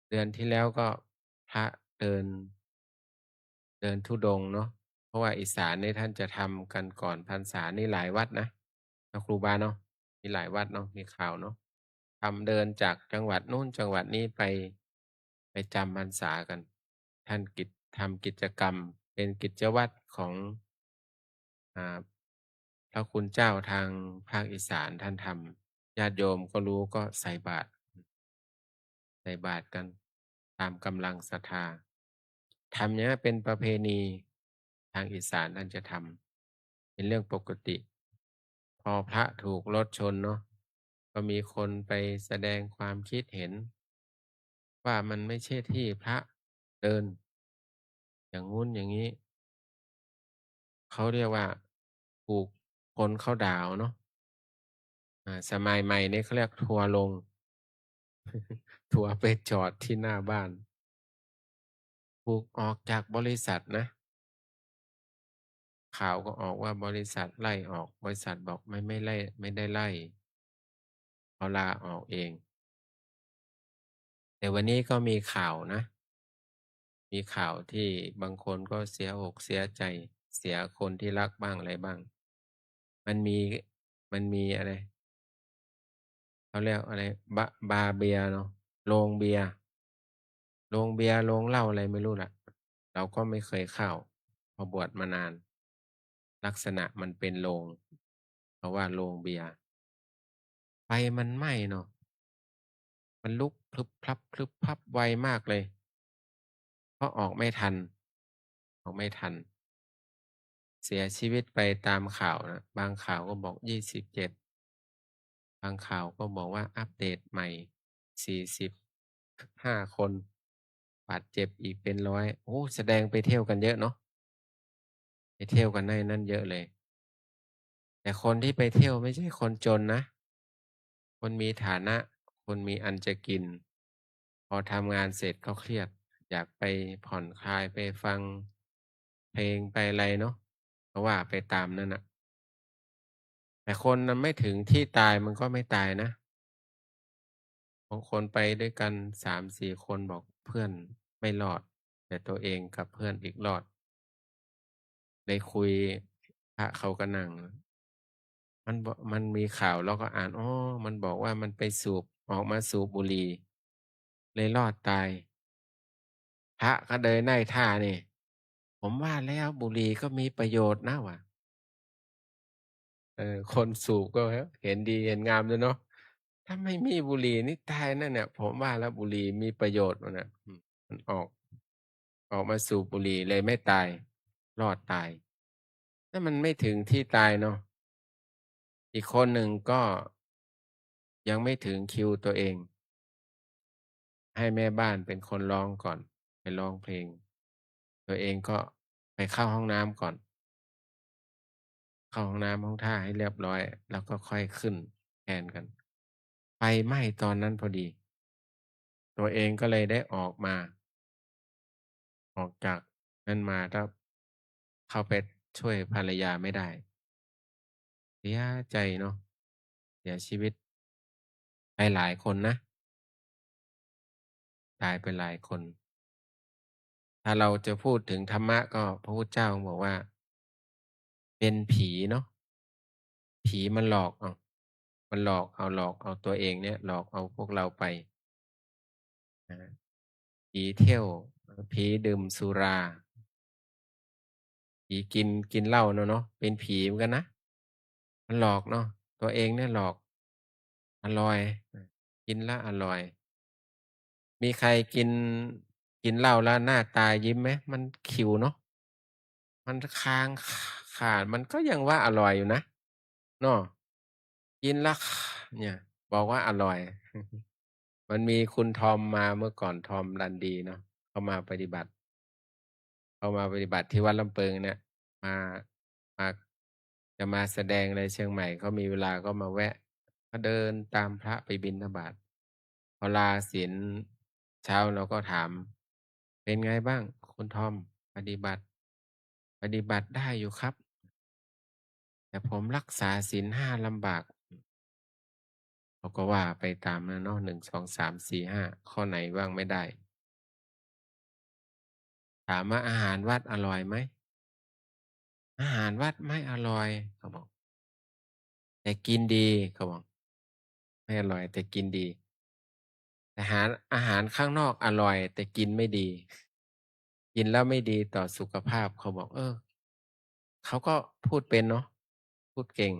เดือนที่แล้วก็พระเดินธุดงค์เนาะเพราะว่าอีสานนี่ท่านจะทำกันก่อนพรรษานี่หลายวัดนะครูบาเนาะมีหลายวัดเนาะมีข่าวเนาะทำเดินจากจังหวัดนู้นจังหวัดนี้ไปจำพรรษากันท่านทำกิจกรรมเป็นกิจวัตรของอ่าพระคุณเจ้าทางภาคอีสานท่านทำญาติโยมก็รู้ก็ใส่บาตรกันตามกำลังศรัทธาทำอย่างนี้เป็นประเพณีทางอีสานท่านจะทำเป็นเรื่องปกติพอพระถูกรถชนเนาะก็มีคนไปแสดงความคิดเห็นว่ามันไม่ใช่ที่พระเดินอย่างงู้นอย่างนี้เขาเรียกว่าถูกคนเขาด่าเอาเนาะสมัยใหม่นี้เขาเรียกทัวร์ลงทัวร์ไปจอดที่หน้าบ้านถูกออกจากบริษัทนะ ข่าวก็ออกว่าบริษัทไล่ออกบริษัทบอกไม่ไล่ไม่ได้ไล่เขาลาออกเองแต่วันนี้ก็มีข่าวนะมีข่าวที่บางคนก็เสียอกเสียใจเสียคนที่รักบ้างอะไรบ้างมันมีอะไรเขาเรียกอะไรบาร์เบียร์เนาะโรงเบียร์โรงเหล้าอะไรไม่รู้ล่ะเราก็ไม่เคยเข้าพอบวชมานานลักษณะมันเป็นโรงเพราะว่าโรงเบียร์ไฟมันไหม้เนาะ มันลุกพรึบพรับพรึบพรับไวมากเลยเพราะออกไม่ทันเสียชีวิตไปตามข่าวนะบางข่าวก็บอก27บางข่าวก็บอกว่าอัปเดตใหม่45คนบาดเจ็บอีกเป็น100โอ้แสดงไปเที่ยวกันเยอะเนาะไปเที่ยวกันในนั้นเยอะเลยแต่คนที่ไปเที่ยวไม่ใช่คนจนนะคนมีฐานะคนมีอันจะกินพอทำงานเสร็จก็เครียดอยากไปผ่อนคลายไปฟังเพลงไปอะไรเนาะเพราะว่าไปตามนั้นน่ะแต่คนมันไม่ถึงที่ตายมันก็ไม่ตายนะบางคนไปด้วยกัน3-4คนบอกเพื่อนไม่รอดแต่ตัวเองกับเพื่อนอีกรอดได้คุยพระเขาก็นั่ง มันมีข่าวเราก็อ่านอ๋อมันบอกว่ามันไปสูบออกมาสูบบุหรี่เลยรอดตายพระก็เดินได้ท่านี่ผมว่าแล้วบุหรี่ก็มีประโยชน์นะว่ะคนสูบก็เห็นดีเห็นงามด้วยเนาะถ้าไม่มีบุหรี่นี่ตายนั่นเนี่ยผมว่าแล้วบุหรี่มีประโยชน์มันน่ะมันออกมาสูบบุหรี่เลยไม่ตายรอดตายถ้ามันไม่ถึงที่ตายเนาะอีกคนหนึ่งก็ยังไม่ถึงคิวตัวเองให้แม่บ้านเป็นคนร้องก่อนไปร้องเพลงตัวเองก็ไปเข้าห้องน้ำก่อนเข้าห้องน้ำห้องท่าให้เรียบร้อยแล้วก็ค่อยขึ้นแทนกันไฟไหม้ตอนนั้นพอดีตัวเองก็เลยได้ออกจากนั้นมาแล้วเข้าไปช่วยภรรยาไม่ได้เสียใจเนาะเสียชีวิตไปหลายคนนะตายไปหลายคน ถ้าเราจะพูดถึงธรรมะก็พระพุทธเจ้าบอกว่าเป็นผีเนาะผีมันหลอกมันหลอกเอาตัวเองเนี่ยหลอกเอาพวกเราไปนะผีเที่ยวผีดื่มสุราผีกินเหล้าเนาะเป็นผีเหมือนกันนะมันหลอกเนาะตัวเองเนี่ยหลอกอร่อยกินแล้วอร่อยมีใครกินเหล้าแล้วหน้าตายิ้มไหมมันขิวเนาะมันค้างขาดมันก็ยังว่าอร่อยอยู่นะเนาะ กินแล้วเนี่ยบอกว่าอร่อยมันมีคุณทอมมาเมื่อก่อนทอมรันดีเนาะเขามาปฏิบัติที่วัดลำเปิงเนี่ยมามาจะมาแสดงในเชียงใหม่เขามีเวลาก็มาแวะก็เดินตามพระไปบิณฑบาตพอลาศีลเช้าเราก็ถามเป็นไงบ้างคุณทอมปฏิบัติปฏิบัติได้อยู่ครับแต่ผมรักษาศีล5ลำบาก เขาก็ว่าไปตามนั้นเนาะ1 2 3 4 5ข้อไหนบ้างไม่ได้ถามว่าอาหารวัดอร่อยไหมอาหารวัดไม่อร่อยเขาบอกแต่กินดีเขาบอกไม่อร่อยแต่กินดีแต่อาหารข้างนอกอร่อยแต่กินไม่ดีกินแล้วไม่ดีต่อสุขภาพเขาบอกเขาก็พูดเป็นเนาะพูดเก่ง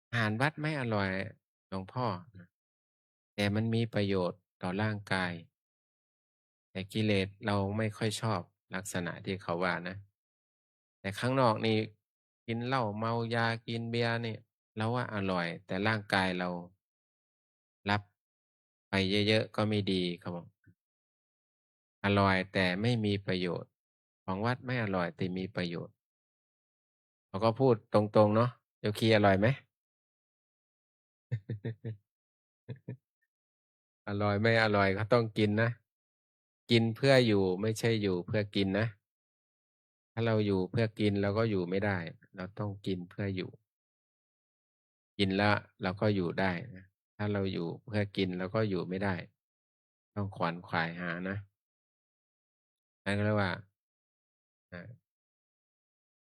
อาหารวัดไม่อร่อยหลวงพ่อแต่มันมีประโยชน์ต่อร่างกาย แต่กิเลสเราไม่ค่อยชอบลักษณะที่เขาว่านะแต่ข้างนอกนี่กินเหล้าเมายากินเบียร์นี่เราว่าอร่อยแต่ร่างกายเรารับไปเยอะๆก็ไม่ดีครับผมอร่อยแต่ไม่มีประโยชน์ของวัดไม่อร่อยแต่มีประโยชน์เขาก็พูดตรงๆเนาะโยคีอร่อยไหมอร่อยไม่อร่อยก็ต้องกินนะกินเพื่ออยู่ไม่ใช่อยู่เพื่อกินนะถ้าเราอยู่เพื่อกินเราก็อยู่ไม่ได้เราต้องกินเพื่ออยู่ กินแล้วเราก็อยู่ได้นะถ้าเราอยู่เพื่อกินเราก็อยู่ไม่ได้ ต้องขวนขวายหานะนั่นก็เรียกว่าอ่า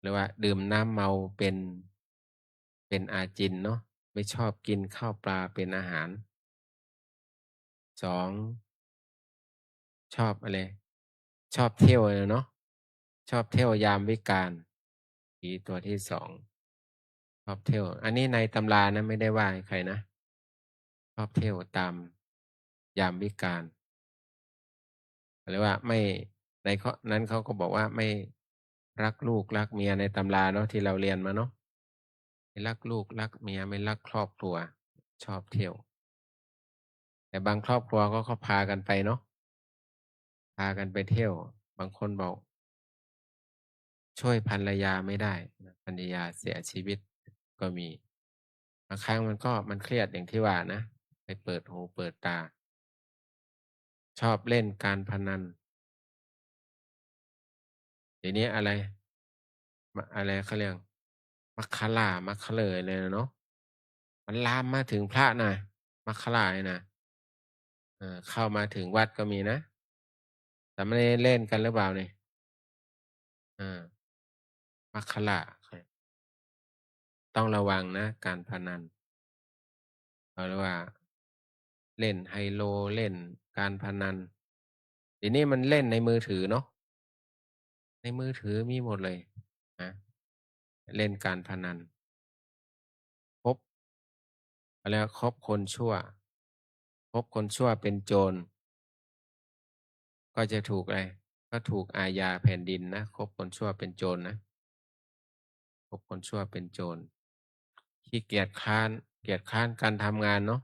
เรียกว่าดื่มน้ำเมาเป็นอาจินเนาะไม่ชอบกินข้าวปลาเป็นอาหาร2ชอบอะไรชอบเที่ยวเนาะชอบเที่ยวยามวิกาลผีตัวที่2ชอบเที่ยวอันนี้ในตำรานะไม่ได้ว่าให้ใครนะชอบเที่ยวตามยามวิกาล หรือว่าไม่ในข้อนั้นเขาก็บอกว่าไม่รักลูกรักเมียในตำราเนาะที่เราเรียนมาเนาะไม่รักลูกรักเมียไม่รักครอบครัวชอบเที่ยวแต่บางครอบครัวก็เขาพากันไปเนาะพากันไปเที่ยวบางคนบอกช่วยภรรยาไม่ได้ภรรยาเสียชีวิตก็มีบางครั้งมันเครียดอย่างที่ว่านะไปเปิดหูเปิดตาชอบเล่นการพนันเดี๋ยวนี้อะไรเขาเรียกมัคคามัคคะเลยเลยเนาะมันลามมาถึงพระนะมัคคาเนี่ยนะเข้ามาถึงวัดก็มีนะแต่ไม่ได้เล่นกันหรือเปล่าเนี่ยอามัคคา ต้องระวังนะการพนันเอาเรียกว่า เล่นไฮโลเล่นการพนันเดี๋ยวนี้มันเล่นในมือถือเนาะในมือถือมีหมดเลยนะเล่นการพนันคบอะไรนะคบคนชั่วคบคนชั่วเป็นโจรก็จะถูกอะไรก็ถูกอาญาแผ่นดินนะคบคนชั่วเป็นโจรนะคบคนชั่วเป็นโจรขี้เกียจคร้านเกียจคร้านการทำงานเนาะ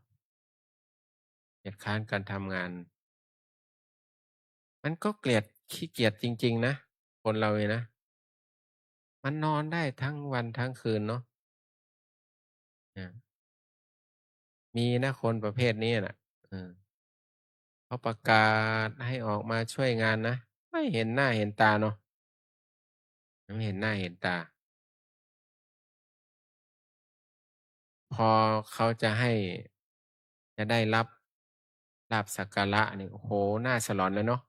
เกียจคร้านการทำงาน มันก็เกลียดขี้เกียจจริงๆนะคนเราเนี่ยนะมันนอนได้ทั้งวันทั้งคืนเนาะอามีนะคนประเภทนี้น่ะเออเขาประกาศให้ออกมาช่วยงานนะไม่เห็นหน้าเห็นตาเนาะไม่เห็นหน้าเห็นตาพอเขาจะให้จะได้รับลาภสักการะนี่โอ้โฮน่าสลอนเลยเนาะ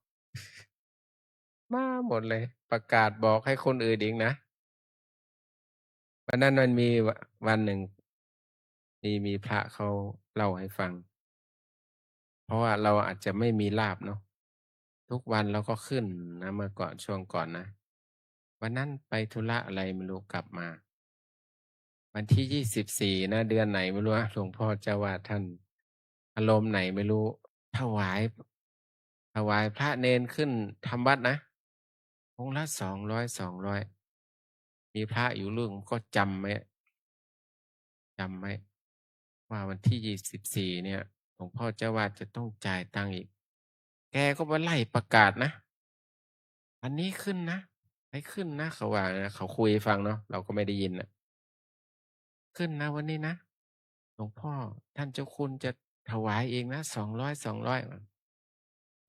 มาหมดเลยประกาศบอกให้คนอื่นอีกนะวันนั้นมันมีวันหนึ่งมีพระเขาเล่าให้ฟัง เพราะว่าเราอาจจะไม่มีลาภเนาะทุกวันเราก็ขึ้นนะเมื่อก่อนช่วงก่อนนะวันนั้นไปธุระอะไรไม่รู้กลับมาวันที่24นะเดือนไหนไม่รู้นะหลวงพ่อเจ้าวาดท่านอารมณ์ไหนไม่รู้ถวายถวายพระเณรขึ้นทำวัดนะองค์ละ200มีพระอยู่รูปก็จำไว้ว่าวันที่24เนี่ยหลวงพ่อเจ้าวาดจะต้องจ่ายตังค์อีกแกก็มาไล่ประกาศนะ อันนี้ขึ้นนะให้ขึ้นนะเขาว่านะเขาคุยให้ฟังเนาะเราก็ไม่ได้ยินน่ะขึ้นนะวันนี้นะหลวงพ่อท่านเจ้าคุณจะถวายเองนะ200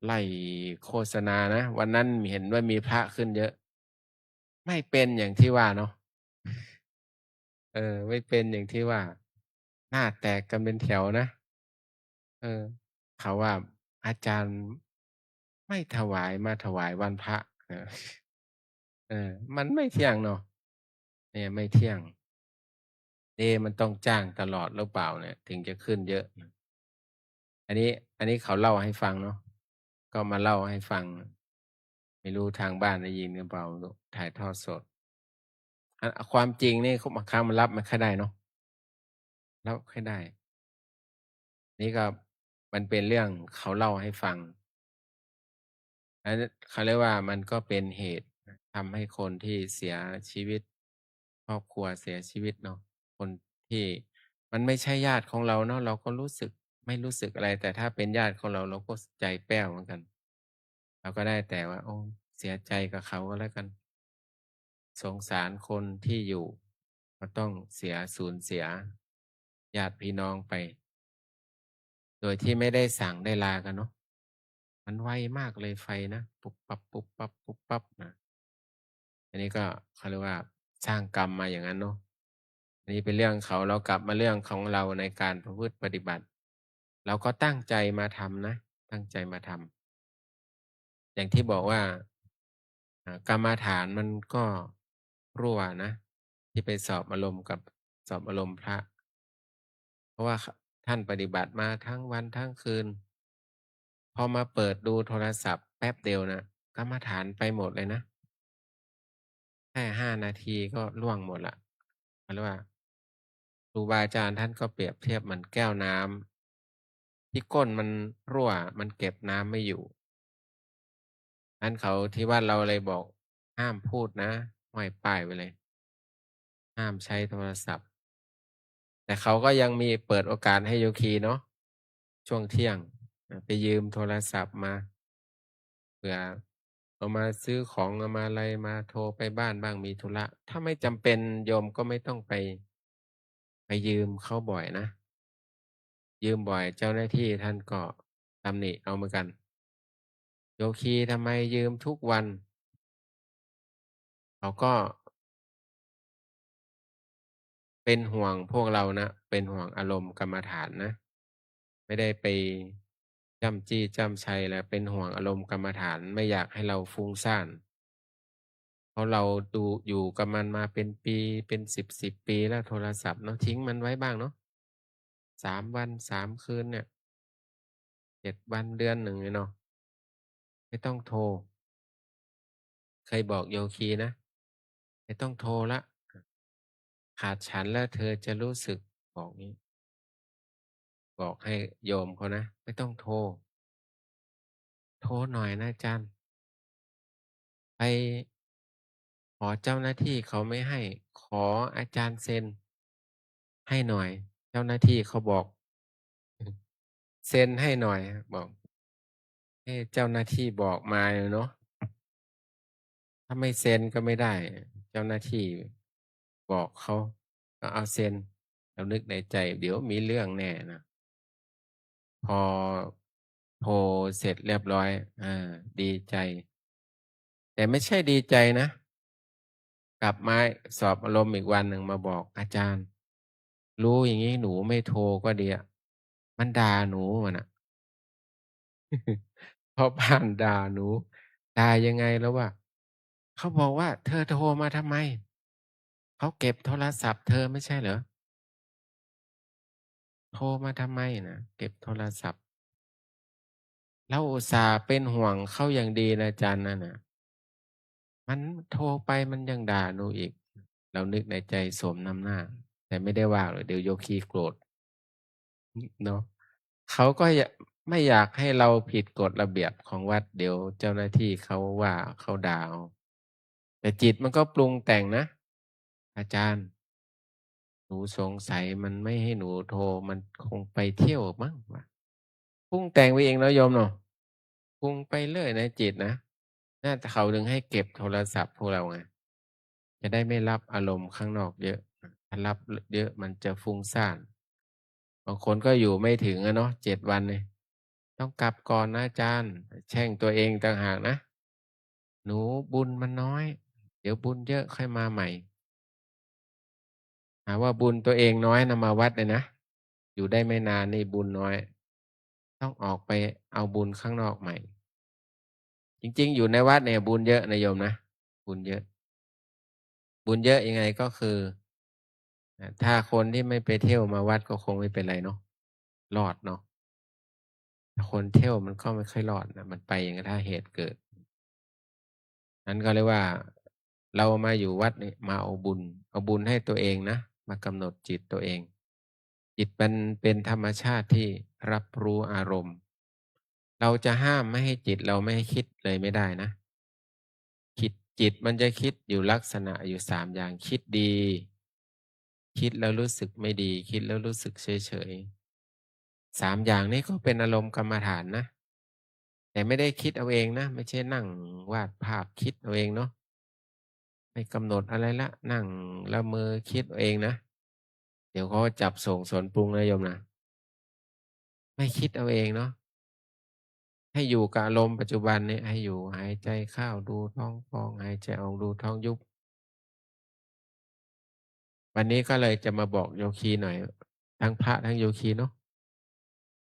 ไล่โฆษณานะวันนั้นเห็นว่ามีพระขึ้นเยอะไม่เป็นอย่างที่ว่าเนาะไม่เป็นอย่างที่ว่าหน้าแตกกันเป็นแถวนะเออเขาว่าอาจารย์ไม่ถวายมาถวายวันพระเออมันไม่เที่ยงเนาะเนี่ยไม่เที่ยง มันต้องจ้างตลอดหรือเปล่าเนี่ยถึงจะขึ้นเยอะอันนี้อันนี้เขาเล่าให้ฟังเนาะก็มาเล่าให้ฟังไม่รู้ทางบ้านได้ยินหรือเปล่าไม่รู้ถ่ายทอดสดความจริงนี่เขาบางครั้งมันรับไม่ค่อยได้เนาะรับไม่ค่อยได้นี่ก็มันเป็นเรื่องเขาเล่าให้ฟังอันนี้เขาเรียกว่ามันก็เป็นเหตุทำให้คนที่เสียชีวิตครอบครัวเสียชีวิตเนาะคนที่มันไม่ใช่ญาติของเราเนาะเราก็รู้สึกไม่รู้สึกอะไรแต่ถ้าเป็นญาติของเราเราก็ใจแป้วเหมือนกันเราก็ได้แต่ว่าโอ้เสียใจกับเขาก็แล้วกันสงสารคนที่อยู่ก็ต้องสูญเสียญาติพี่น้องไปโดยที่ไม่ได้สั่งได้ลากันเนาะ มันไวมากเลยไฟนะปุ๊บปั๊บปุ๊บปั๊บปุ๊บปั๊บนะอันนี้ก็เขาเรียกว่าสร้างกรรมมาอย่างนั้นเนาะอันนี้เป็นเรื่องเขาเรากลับมาเรื่องของเราในการประพฤติปฏิบัติเราก็ตั้งใจมาทำนะตั้งใจมาทำอย่างที่บอกว่ากรรมฐานมันก็รั่วนะที่ไปสอบอารมณ์กับสอบอารมณ์พระเพราะว่าท่านปฏิบัติมาทั้งวันทั้งคืนพอมาเปิดดูโทรศัพท์แป๊บเดียวนะกรรมฐานไปหมดเลยนะ แค่5 นาทีก็ร่วงหมดแล้วเขาเรียกว่าครูบาอาจารย์ท่านก็เปรียบเทียบเหมือนแก้วน้ำที่ก้นมันรั่วมันเก็บน้ำไม่อยู่นั้นเขาที่วัดเราเลยบอกห้ามพูดนะห้อยป้ายไว้เลยห้ามใช้โทรศัพท์แต่เขาก็ยังมีเปิดโอกาสให้โยคีเนาะช่วงเที่ยงไปยืมโทรศัพท์มาเผื่อเอามาซื้อของเอามาอะไรมาโทรไปบ้านบ้างมีธุระถ้าไม่จำเป็นโยมก็ไม่ต้องไปยืมเขาบ่อยนะยืมบ่อยเจ้าหน้าที่ท่านก็ตำหนิเอาเหมือนกันโยคีทำไมยืมทุกวันเขาก็เป็นห่วงพวกเรานะเป็นห่วงอารมณ์กรรมฐานนะไม่ได้ไปจ้ำจี้จ้ำชัยอะไรเป็นห่วงอารมณ์กรรมฐานไม่อยากให้เราฟุ้งซ่านพ ราะเราดูอยู่กับมันมาเป็นปีเป็น10ปีแล้วโทรศัพท์เนาะทิ้งมันไว้บ้างเนาะ3 วัน3 คืนเนี่ย7 วันเดือนหนึ่งเนี่ยเนาะไม่ต้องโทรเคยบอกโยคีนะไม่ต้องโทรละขาดฉันแล้วเธอจะรู้สึกบอกงี้บอกให้โยมเขานะไม่ต้องโทรโทรหน่อยนะอาจารย์ไปขอเจ้าหน้าที่เขาไม่ให้ขออาจารย์เซ็นให้หน่อยเจ้าหน้าที่เขาบอกเซ็นให้หน่อยบอกให้เจ้าหน้าที่บอกมาเนาะถ้าไม่เซ็นก็ไม่ได้เจ้าหน้าที่บอกเขาก็เอาเซ็นเรานึกในใจเดี๋ยวมีเรื่องแน่นะพอโทรเสร็จเรียบร้อยดีใจแต่ไม่ใช่ดีใจนะกลับมาสอบอารมณ์อีกวันหนึ่งมาบอกอาจารย์รู้อย่างนี้หนูไม่โทรก็ดีอะมันด่าหนูมันอ่ะ พ่อบ้านด่าหนูด่ายังไงแล้ววะเขาบอกว่าเธอโทรมาทำไมเขาเก็บโทรศัพท์เธอไม่ใช่เหรอโทรมาทำไมนะเก็บโทรศัพท์เราอุตส่าห์เป็นห่วงเขาอย่างดีนะอาจารย์นั่นน่ะมันโทรไปมันยังด่าหนูอีกเรานึกในใจสมน้ำหน้าแต่ไม่ได้ว่าเลยเดี๋ยวโยคีโกรธเนาะเขาก็ไม่อยากให้เราผิดกฎระเบียบของวัดเดี๋ยวเจ้าหน้าที่เขาว่าเขาด่าเอาแต่จิตมันก็ปรุงแต่งนะอาจารย์หนูสงสัยมันไม่ให้หนูโทรมันคงไปเที่ยวมั้งวะปรุงแต่งไปเองแล้วโยมเนาะปรุงไปเรื่อยในจิตนะน่าจะเขาถึงให้เก็บโทรศัพท์พวกเราไงจะได้ไม่รับอารมณ์ข้างนอกเยอะถ้ารับเยอะมันจะฟุ้งซ่านบางคนก็อยู่ไม่ถึงอะเนาะ7 วันเลยต้องกลับก่อนนะอาจารย์แช่งตัวเองต่างหากนะหนูบุญมันน้อยเดี๋ยวบุญเยอะค่อยมาใหม่ หาว่าบุญตัวเองน้อยนำมาวัดเลยนะอยู่ได้ไม่นานนี่บุญน้อยต้องออกไปเอาบุญข้างนอกใหม่จริงๆอยู่ในวัดเนี่ยบุญเยอะนะโยมนะบุญเยอะบุญเยอะยังไงก็คือถ้าคนที่ไม่ไปเที่ยวมาวัดก็คงไม่เป็นไรเนาะรอดเนาะแต่คนเที่ยวมันก็ไม่ค่อยรอดนะมันไปอย่างถ้าเหตุเกิดนั้นก็เรียกว่าเรามาอยู่วัดนี่มาเอาบุญให้ตัวเองนะมากำหนดจิตตัวเองจิตมันเป็นธรรมชาติที่รับรู้อารมณ์เราจะห้ามไม่ให้จิตเราไม่ให้คิดเลยไม่ได้นะคิดจิตมันจะคิดอยู่ลักษณะอยู่3 อย่างคิดดีคิดแล้วรู้สึกไม่ดีคิดแล้วรู้สึกเฉยๆ3 อย่างนี้ก็เป็นอารมณ์กรรมฐานนะแต่ไม่ได้คิดเอาเองนะไม่ใช่นั่งวาดภาพคิดเอาเองเนาะไม่กำหนดอะไรละนั่งละเมอคิดเอาเองนะเดี๋ยวเขาจับส่งสวนปรุงนะโยมนะไม่คิดเอาเองเนาะ ให้อยู่กับอารมณ์ปัจจุบันนี้ให้อยู่หายใจเข้าดูท้องพองหายใจออกดูท้องยุบวันนี้ก็เลยจะมาบอกโยคีหน่อยทั้งพระทั้งโยคีเนาะ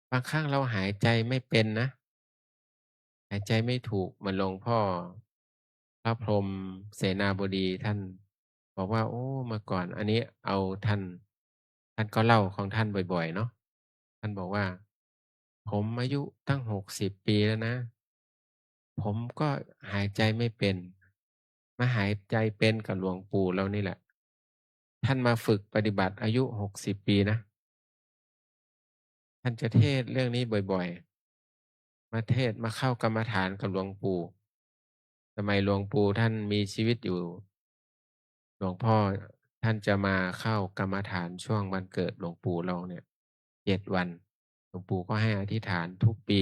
บางครั้งเราหายใจไม่เป็นนะหายใจไม่ถูกเหมือนหลวงพ่อพระพรหมเสนาบดีท่านบอกว่าโอ้เมื่อก่อนอันนี้เอาท่านก็เล่าของท่านบ่อยๆเนาะท่านบอกว่าผมอายุตั้ง60 ปีแล้วนะ ผมก็หายใจไม่เป็นมาหายใจเป็นกับหลวงปู่เรานี่แหละท่านมาฝึกปฏิบัติอายุ60 ปีนะท่านจะเทศเรื่องนี้บ่อยๆมาเทศมาเข้ากรรมฐานกับหลวงปู่สมัยหลวงปู่ท่านมีชีวิตอยู่หลวงพ่อท่านจะมาเข้ากรรมฐานช่วงวันเกิดหลวงปู่เราเนี่ย7 วันหลวงปู่ก็ให้อธิษฐานทุกปี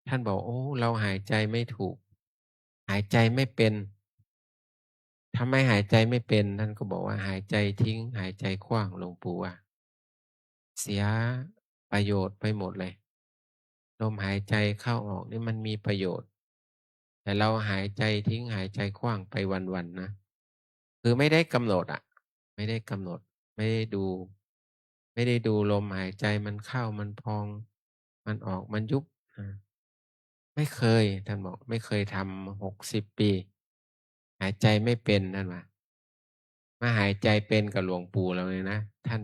ท่านบอกโอ้เราหายใจไม่ถูกหายใจไม่เป็น ถ้าไม่หายใจไม่เป็นท่านก็บอกว่าหายใจทิ้งหายใจขว้างหลวงปู่ว่าเสียประโยชน์ไปหมดเลยลมหายใจเข้าออกนี่มันมีประโยชน์แต่เราหายใจทิ้งหายใจขว้างไปวันๆนะคือไม่ได้กำหนดอะไม่ได้กำหนดไม่ได้ดูไม่ได้ดูลมหายใจมันเข้ามันพองมันออกมันยุบไม่เคยท่านบอกไม่เคยทำ60 ปี หายใจไม่เป็นนั่นว่ามาหายใจเป็นกับหลวงปู่เราเลยนะท่าน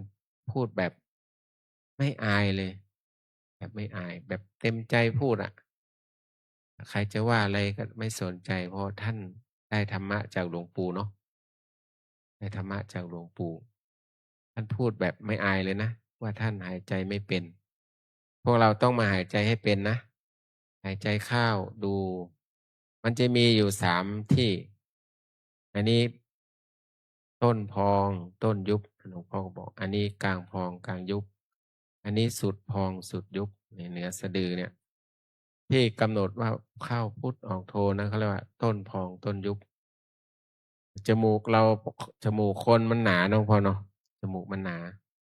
พูดแบบไม่อายเลยแบบไม่อายแบบเต็มใจพูดอะใครจะว่าอะไรก็ไม่สนใจเพราะท่านได้ธรรมะจากหลวงปู่เนาะได้ธรรมะจากหลวงปู่ท่านพูดแบบไม่อายเลยนะว่าท่านหายใจไม่เป็นพวกเราต้องมาหายใจให้เป็นนะหายใจเข้าดูมันจะมีอยู่3ที่อันนี้ต้นพองต้นยุบหลวงพ่อก็บอกอันนี้กลางพองกลางยุบอันนี้สุดพองสุดยุบในเหนือสะดือเนี่ยที่กำหนดว่าเข้าพุทธออกโทนะเขาเรียกว่าต้นพองต้นยุบจมูกเราจมูกคนมันหนาเนาะพอเนาะจมูกมันหนา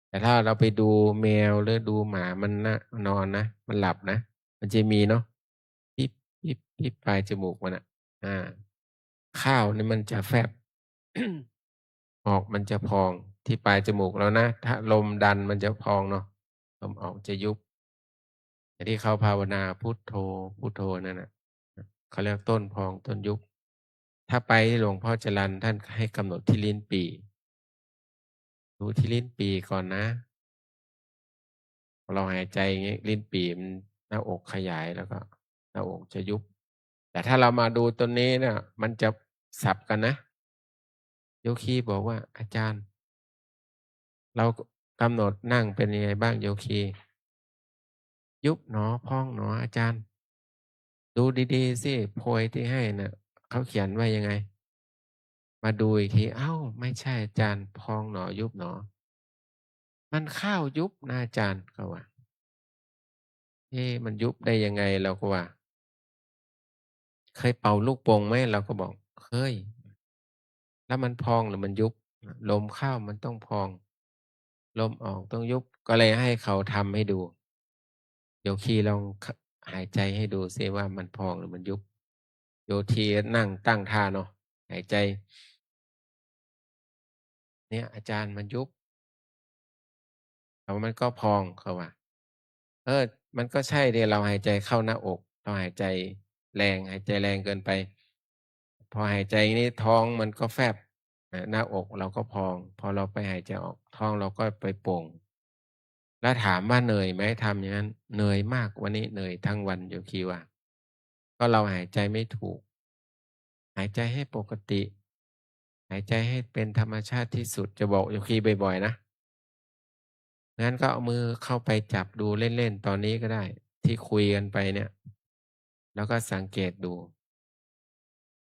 แต่ถ้าเราไปดูแมวหรือดูหมามันนะนอนนะมันหลับนะมันจะมีเนาะปิ๊บปิ๊บปิ๊บปลายจมูกมันอ่ะอ่าข้าวนี่มันจะแฟบ ออกมันจะพองที่ปลายจมูกแล้วนะถ้าลมดันมันจะพองเนาะลมออกจะยุบแต่ที่เขาภาวนาพุทโธพุทโธนั่นนะเขาเรียกต้นพองต้นยุบถ้าไปที่หลวงพ่อจรัญท่านให้กำหนดที่ลิ้นปี่ดูที่ลิ้นปี่ก่อนนะพอเราหายใจอย่างงี้ลิ้นปี่มันหน้าอกขยายแล้วก็หน้าอกจะยุบแต่ถ้าเรามาดูตัวนี้เนี่ยมันจะสับกันนะโยคีบอกว่าอาจารย์เรากำหนดนั่งเป็นยังไงบ้างโยคียุบหนอพองหนออาจารย์ดูดีๆสิโพยที่ให้น่ะเขาเขียนว่ายังไงมาดูอีกทีเอ้าไม่ใช่อาจารย์พองหนอยุบหนอมันข้าวยุบนะอาจารย์เขาว่าเอ๊ะมันยุบได้ยังไงเราก็ว่าเคยเป่าลูกโป่งไหมเราก็บอกเคยแล้วมันพองหรือมันยุบลมเข้ามันต้องพองลมออกต้องยุบก็เลยให้เขาทำให้ดูโยคีลองหายใจให้ดูซิว่ามันพองหรือมันยุบโยทีนั่งตั้งท่าเนาะหายใจเนี่ยอาจารย์มันยุบแล้วมันก็พองเขาว่าเออมันก็ใช่ดิเราหายใจเข้าหน้าอกเราหายใจแรงหายใจแรงเกินไปพอหายใจนี้ท้องมันก็แฟบหน้าอกเราก็พองพอเราไปหายใจออกท้องเราก็ไปโป่งแล้วถามว่าเหนื่อยไหมทำอย่างนั้นเหนื่อยมากวันนี้เหนื่อยทั้งวันโยคีว่าก็เราหายใจไม่ถูกหายใจให้ปกติหายใจให้เป็นธรรมชาติที่สุดจะบอกโยคีบ่อยๆนะ งั้นก็เอามือเข้าไปจับดูเล่นๆตอนนี้ก็ได้ที่คุยกันไปเนี่ยแล้วก็สังเกตดู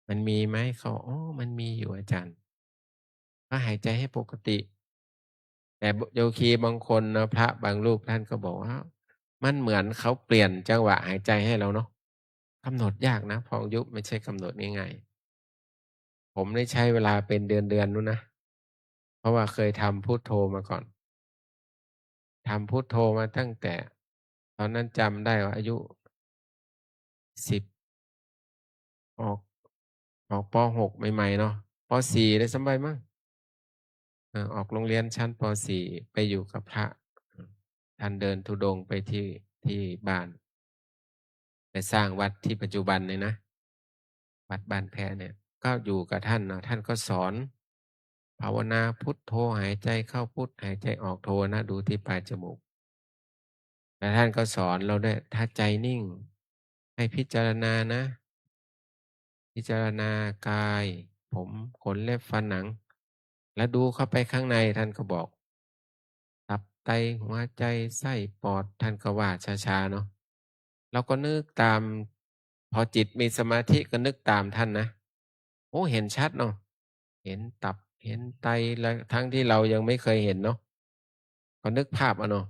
มันมีไหมเขาอ๋อมันมีอยู่อาจารย์ก็หายใจให้ปกติแต่โยคีบางคนนะพระบางรูปท่านก็บอกว่ามันเหมือนเขาเปลี่ยนจังหวะหายใจให้เราเนาะกำหนดยากนะพองยุบไม่ใช่กำหนดง่ายๆผมได้ใช้เวลาเป็นเดือนๆนู้นนะเพราะว่าเคยทำพุทโธมาก่อนทำพุทโธมาตั้งแต่ตอนนั้นจำได้ว่าอายุ10 ออกป.6ใหม่ๆเนาะป.4ด้วยซ้ำไปมั้งออกโรงเรียนชั้นป.4ไปอยู่กับพระอืมท่านเดินธุดงค์ไปที่บ้านไปสร้างวัดที่ปัจจุบันเลยนะวัดบ้านแพะเนี่ยก็อยู่กับท่านเนาะท่านก็สอนภาวนาพุทโธหายใจเข้าพุทหายใจออกโทนะดูที่ปลายจมูกแล้วท่านก็สอนเราด้วยถ้าใจนิ่งให้พิจารณานะ พิจารณากายผมขนเล็บฟันหนังแล้วดูเข้าไปข้างในท่านก็บอกตับไตหัวใจไส้ปอดท่านก็ว่าช้าๆเนาะเราก็นึกตามพอจิตมีสมาธิก็นึกตามท่านนะโอ้เห็นชัดเนาะเห็นตับเห็นไตแล้วทั้งที่เรายังไม่เคยเห็นเนาะก็นึกภาพเอาเนาะ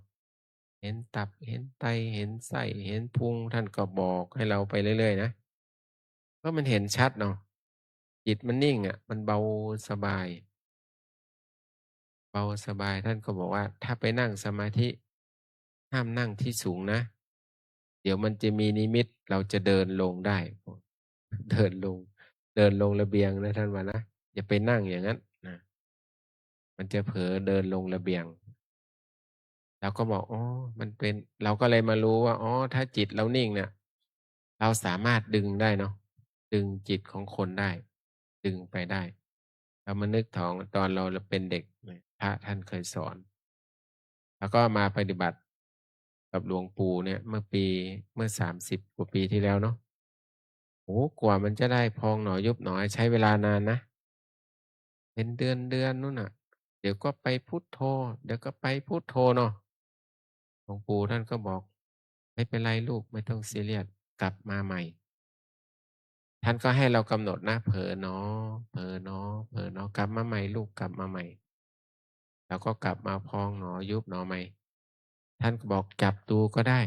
เห็นตับเห็นไตเห็นไส้เห็นพุงท่านก็บอกให้เราไปเรื่อยๆนะก็มันเห็นชัดเนาะ จิตมันนิ่งอะมันเบาสบายเบาสบายท่านก็บอกว่าถ้าไปนั่งสมาธิห้ามนั่งที่สูงนะเดี๋ยวมันจะมีนิมิตเราจะเดินลงได้เดินลงเดินลงระเบียงนะท่านว่านะอย่าไปนั่งอย่างนั้นนะมันจะเผลอเดินลงระเบียงเราก็บอกอ๋อมันเป็นเราก็เลยมารู้ว่าอ๋อถ้าจิตเรานิ่งเนี่ยเราสามารถดึงได้เนาะดึงจิตของคนได้ ดึงไปได้เรามานึกถึงตอนเราเป็นเด็กพระท่านเคยสอน แล้วก็มาปฏิบัติกับหลวงปู่เนี่ยเมื่อ30 กว่าปีที่แล้วเนาะโอ้กว่ามันจะได้พองหนอยุบหนอใช้เวลานานนะเป็นเดือนนู่นน่ะเดี๋ยวก็ไปพุทโธเดี๋ยวก็ไปพุทโธเนาะหลวงปู่ท่านก็บอกไม่เป็นไรลูกไม่ต้องซีเรียสกลับมาใหม่ท่านก็ให้เรากำหนดนะเผลอเนาะเผลอเนาะเผลอเนาะกลับมาใหม่ลูกกลับมาใหม่แล้วก็กลับมาพองหนอยุบหนอใหม่ท่านก็บอกจับดูก็ได้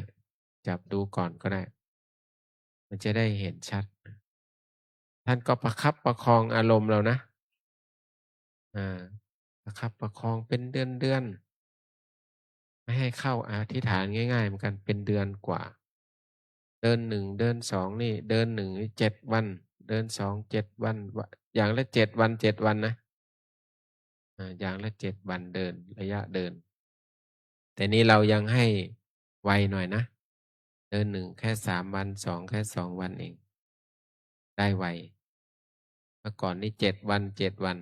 จับดูก่อนก็ได้มันจะได้เห็นชัดท่านก็ประคับประคองอารมณ์เรานะประคับประคองเป็นเดือนไม่ให้เข้าอธิษฐานง่ายๆเหมือนกันเป็นเดือนกว่าเดือน1เดือน2นี่เดือน1นี่7วันเดือน2 7วันอย่างละ7วัน7วันนะอย่างละ7วันเดินระยะเดินแต่นี่เรายังให้ไวหน่อยนะเดือน1แค่3วัน2แค่2วันเองได้ไวเมื่อก่อนนี่7วัน7วัน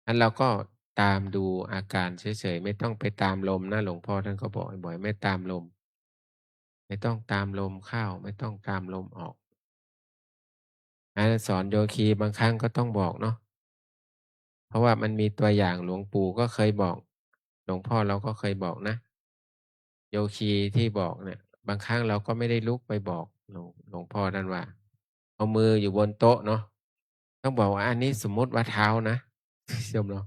งั้นเราก็ตามดูอาการเฉยๆไม่ต้องไปตามลมนะหลวงพ่อท่านก็บอกบ่อยๆไม่ตามลมไม่ต้องตามลมเข้าไม่ต้องตามลมออกสอนโยคีบางครั้งก็ต้องบอกเนาะเพราะว่ามันมีตัวอย่างหลวงปู่ก็เคยบอกหลวงพ่อเราก็เคยบอกนะโยคีที่บอกเนี่ยบางครั้งเราก็ไม่ได้ลุกไปบอกหลวงพ่อท่านว่าเอามืออยู่บนโต๊ะเนาะต้องบอกว่าอันนี้สมมุติว่าเท้านะโยมเนาะ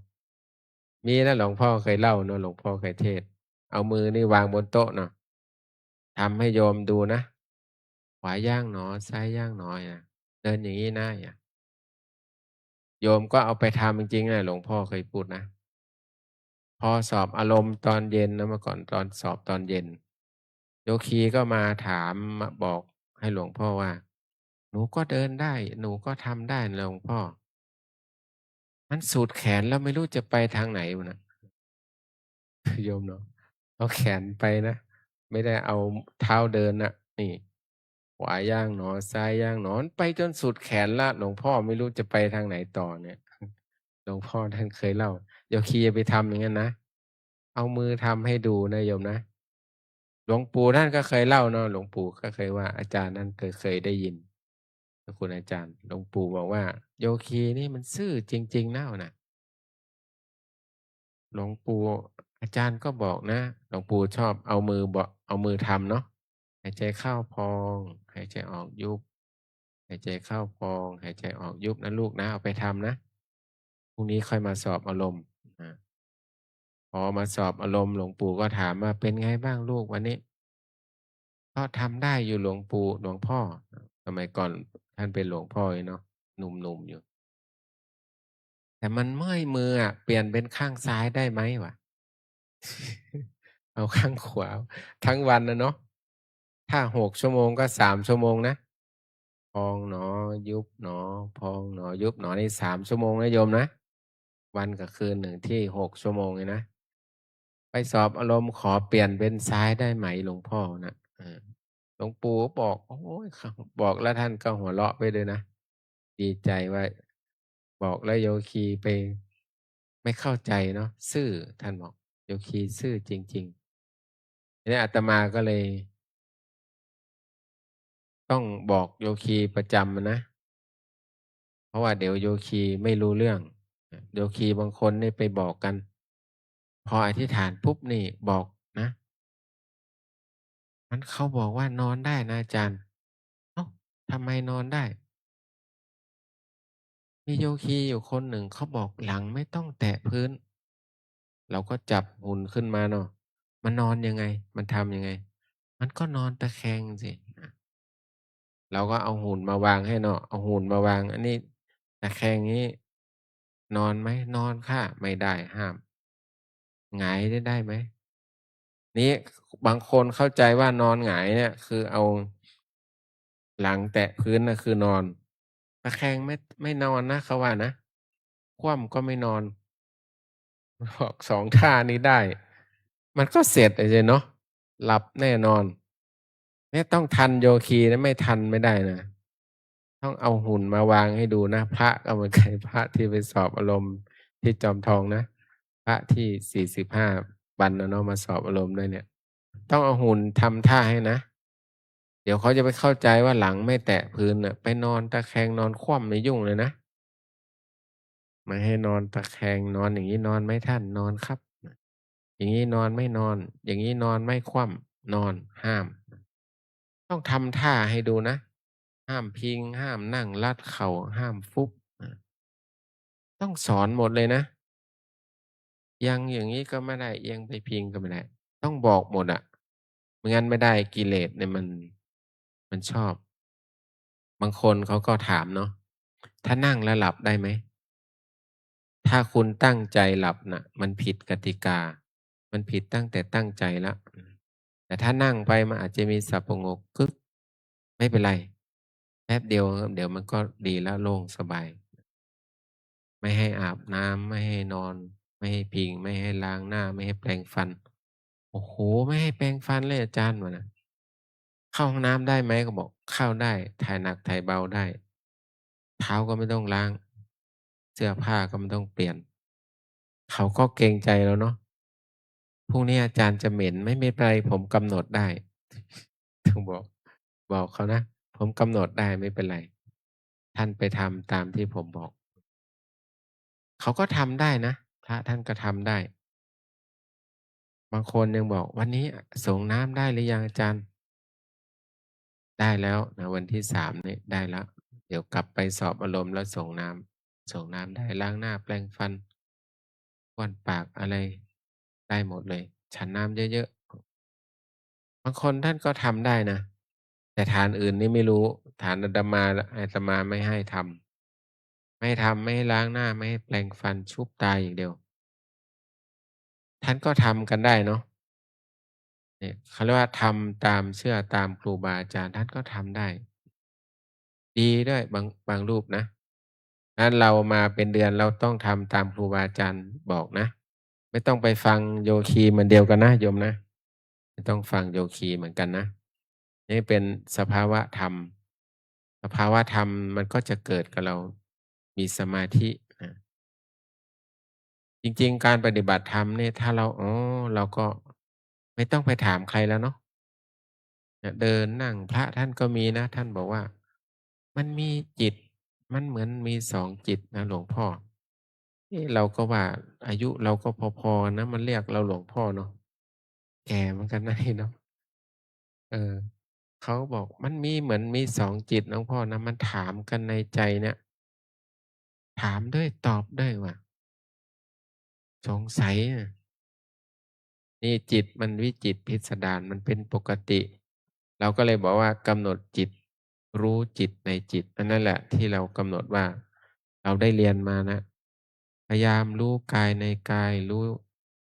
มีนะหลวงพ่อเคยเล่าเนาะหลวงพ่อเคยเทศน์เอามือนี่วางบนโต๊ะเนาะทำให้โยมดูนะขวาย่างหนอซ้ายย่างหนอเดินอย่างนี้นะโยมก็เอาไปทำจริงๆนะหลวงพ่อเคยพูดนะพอสอบอารมณ์ตอนเย็นนะเมื่อก่อนตอนสอบตอนเย็นโยคีก็มาถามมาบอกให้หลวงพ่อว่าหนูก็เดินได้หนูก็ทำได้นะหลวงพ่อมันสูดแขนแล้วไม่รู้จะไปทางไหนวะนะ โยมเนาะเอาแขนไปนะไม่ได้เอาเท้าเดินนะนี่ขวาย่างหนอซ้ายย่างหนอไปจนสุดแขนละหลวงพ่อไม่รู้จะไปทางไหนต่อเนี่ยหลวงพ่อท่านเคยเล่าโยคีอย่าไปทำอย่างนั้นนะเอามือทำให้ดูนะโยมนะหลวงปู่ท่านก็เคยเล่าเนาะหลวงปู่ก็เคยว่าอาจารย์นั้นเคยได้ยินคุณอาจารย์หลวงปู่บอกว่าโยคีนี่มันซื่อจริงๆนะน่ะ หลวงปู่อาจารย์ก็บอกนะหลวงปู่ชอบเอามือทำเนาะหายใจเข้าพองหายใจออกยุบหายใจเข้าพองหายใจออกยุบนะลูกนะเอาไปทำนะพรุ่งนี้ค่อยมาสอบอารมณ์พอมาสอบอารมณ์หลวงปู่ก็ถามว่าเป็นไงบ้างลูกวันนี้ก็ทำได้อยู่หลวงปู่หลวงพ่อสมัยก่อนท่านเป็นหลวงพ่อเนาะหนุ่มๆอยู่แต่มันเมื่อยมือเปลี่ยนเป็นข้างซ้ายได้ไหมวะ เอาข้างขวาทั้งวันนะเนาะถ้า6 ชั่วโมงก็3 ชั่วโมงนะพองหนอยุบหนอพองหนอยุบหนอนี่3 ชั่วโมงนะโยมนะวันกับคืนหนึ่งที่6 ชั่วโมงเลยนะไปสอบอารมณ์ขอเปลี่ยนเป็นซ้ายได้ไหมหลวงพ่อนะหลวงปู่บอกโอ้ยบอกแล้วท่านก็หัวเราะไปเลยนะดีใจว่าบอกแล้วโยคีไปไม่เข้าใจเนาะซื่อท่านบอกโยคีซื่อจริงๆทีนี้อาตมาก็เลยต้องบอกโยคีประจำนะเพราะว่าเดี๋ยวโยคีไม่รู้เรื่องโยคีบางคนนี่ไปบอกกันพออธิษฐานปุ๊บนี่บอกนะมันเขาบอกว่านอนได้นะอาจารย์เอ้าทำไมนอนได้มีโยคีอยู่คนหนึ่งเขาบอกหลังไม่ต้องแตะพื้นเราก็จับหุ่นขึ้นมาเนาะมันนอนยังไงมันทำยังไงมันก็นอนตะแคงสิเราก็เอาหุ่นมาวางให้เนาะเอาหุ่นมาวางอันนี้ตะแคงนี้นอนไหมนอนค่ะไม่ได้ห้ามหงายได้ไหมนี้บางคนเข้าใจว่านอนหงายเนี่ยคือเอาหลังแตะพื้นนะคือนอนตะแคงไม่นอนนะเขาว่านะคว่ำก็ไม่นอนบอก2 ท่านี้ได้มันก็เสร็จเลยเนาะหลับแน่นอนเนี่ยต้องทันโยคีนะไม่ทันไม่ได้นะถ้ ต้องเอาหุ่นมาวางให้ดูนะ พระก็เหมือนกันพระที่ไปสอบอารมณ์ที่จอมทองนะ พระที่45วันนะเนาะมาสอบอารมณ์ด้วยเนี่ย ต้องเอาหุ่นทำท่าให้นะ เดี๋ยวเขาจะไปเข้าใจว่าหลังไม่แตะพื้นน่ะไปนอนตะแคงนอนคว่ำในยยุ่งเลยนะไม่ให้นอนตะแคงนอนอย่างนี้นอนไหมท่านนอนครับ อย่างนี้นอนไม่นอน อย่างนี้นอนไม่คว่ำนอนห้าม ต้องทำท่าให้ดูนะ ห้ามพิง ห้ามนั่งลัดเข่าห้ามฟุบต้องสอนหมดเลยนะยังอย่างนี้ก็ไม่ได้เอียงไปพิงก็ไม่ได้ ต้องบอกหมดอะไม่งั้นไม่ได้กิเลสเนี่ยมันชอบ บางคนเขาก็ถามเนาะถ้านั่งแล้วหลับได้ไหม ถ้าคุณตั้งใจหลับน่ะ มันผิดกติกา มันผิดตั้งแต่ตั้งใจแล้วแต่ถ้านั่งไปมันอาจจะมีสับประงกกึกไม่เป็นไรแป๊บเดียวเดี๋ยวมันก็ดีแล้วโล่งสบาย ไม่ให้อาบน้ำไม่ให้นอน ไม่ให้พิง ไม่ให้ล้างหน้า ไม่ให้แปรงฟัน โอ้โหไม่ให้แปรงฟันเลยอาจารย์วะนะเข้าห้องน้ำได้ไหมก็บอกเข้าได้ถ่ายหนักถ่ายเบาได้ เท้าก็ไม่ต้องล้าง เสื้อผ้าก็ไม่ต้องเปลี่ยน เขาก็เกรงใจแล้วเนาะพรุ่งนี้อาจารย์จะเหม็นไม่เป็นไรผมกำหนดได้ต้องบอกเขานะผมกำหนดได้ไม่เป็นไร ท่านไปทำตามที่ผมบอก เขาก็ทำได้นะพระท่านก็ทำได้ บางคนยังบอกวันนี้ส่งน้ำได้หรือยังอาจารย์ ได้แล้วนะวันที่3นี่ได้แล้ว เดี๋ยวกลับไปสอบอารมณ์แล้วส่งน้ำได้ล้างหน้าแปรงฟันบ้วนปากอะไรได้หมดเลย ฉันน้ำเยอะๆบางคนท่านก็ทำได้นะ แต่ฐานอื่นนี่ไม่รู้ฐานอาตมาไม่ให้ทำไม่ให้ทำไม่ให้ล้างหน้าไม่ให้แปรงฟันชุบตาอย่างเดียว ท่านก็ทำกันได้เนาะเนี่ยเขาเรียกว่าทำตามเชื่อตามครูบาอาจารย์ท่านก็ทำได้ ดีด้วยบางรูปนะนั้นเรามาเป็นเดือนเราต้องทำตามครูบาอาจารย์บอกนะ ไม่ต้องไปฟังโยคีเหมือนเดียวกันนะโยมนะไม่ต้องฟังโยคีเหมือนกันนะนี่เป็นสภาวะธรรมสภาวะธรรมมันก็จะเกิดกับเรามีสมาธินะจริงๆการปฏิบัติธรรมเนี่ยถ้าเราก็ไม่ต้องไปถามใครแล้วเนาะเดินนั่งพระท่านก็มีนะท่านบอกว่ามันมีจิตมันเหมือนมี2จิตนะหลวงพ่อเราก็ว่าอายุเราก็พอๆนะมันเรียกเราหลวงพ่อเนาะแก่เหมือนกันนะนี่เนาะเออเขาบอกมันมีเหมือนมี2จิตหลวงพ่อนะมันถามกันในใจเนี่ยถามด้วยตอบด้วยว่าสงสัยอะนี่จิตมันวิจิตรพิสดารมันเป็นปกติเราก็เลยบอกว่ากำหนดจิตรู้จิตในจิตอันนั้นแหละที่เรากำหนดว่าเราได้เรียนมานะพยายามรู้กายในกายรู้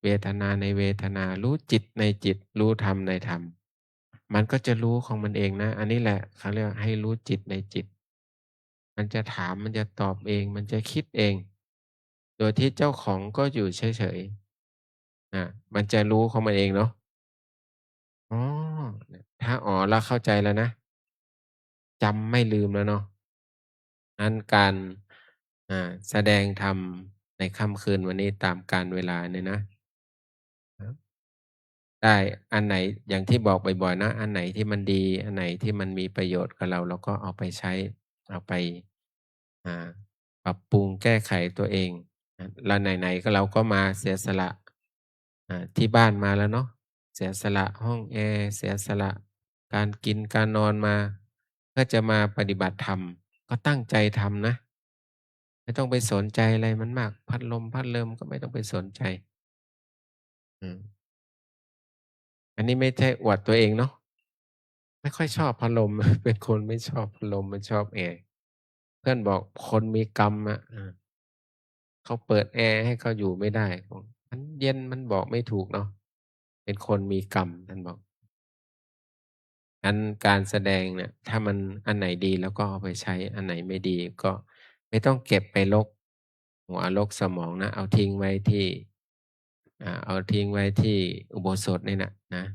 เวทนาในเวทนารู้จิตในจิตรู้ธรรมในธรรมมันก็จะรู้ของมันเองนะอันนี้แหละเขาเรียกว่าให้รู้จิตในจิตมันจะถามมันจะตอบเองมันจะคิดเองโดยที่เจ้าของก็อยู่เฉยๆมันจะรู้ของมันเองเนาะอ๋อถ้าอ๋อแล้วเข้าใจแล้วนะจำไม่ลืมแล้วเนาะนั้นการแสดงธรรมในค่ำคืนวันนี้ตามกาลเวลาเนี่ยนะได้อันไหนอย่างที่บอกบ่อยๆนะอันไหนที่มันดีอันไหนที่มันมีประโยชน์กับเราเราก็เอาไปใช้เอาไปอ่าปรับปรุงแก้ไขตัวเองแล้วไหนๆก็เราก็มาเสียสละที่บ้านมาแล้วเนาะเสียสละห้องแอร์เสียสละการกินการนอนมาเพื่อจะมาปฏิบัติธรรมก็ตั้งใจทำนะไม่ต้องไปสนใจอะไรมันมากพัดลมพัดเลิมก็ไม่ต้องไปสนใจอืมอันนี้ไม่ใช่อวดตัวเองเนาะไม่ค่อยชอบพัดลมเป็นคนไม่ชอบพัดลมมันชอบแอร์เพื่อนบอกคนมีกรรมอะเขาเปิดแอร์ให้เขาอยู่ไม่ได้มันเย็นมันบอกไม่ถูกเนาะเป็นคนมีกรรมท่านบอกงั้นการแสดงเนี่ยถ้ามันอันไหนดีแล้วก็เอาไปใช้อันไหนไม่ดีก็ไม่ต้องเก็บไปรกหัวรกสมองนะเอาทิ้งไว้ที่เอาทิ้งไว้ที่อุโบสถนี่น่ะนะ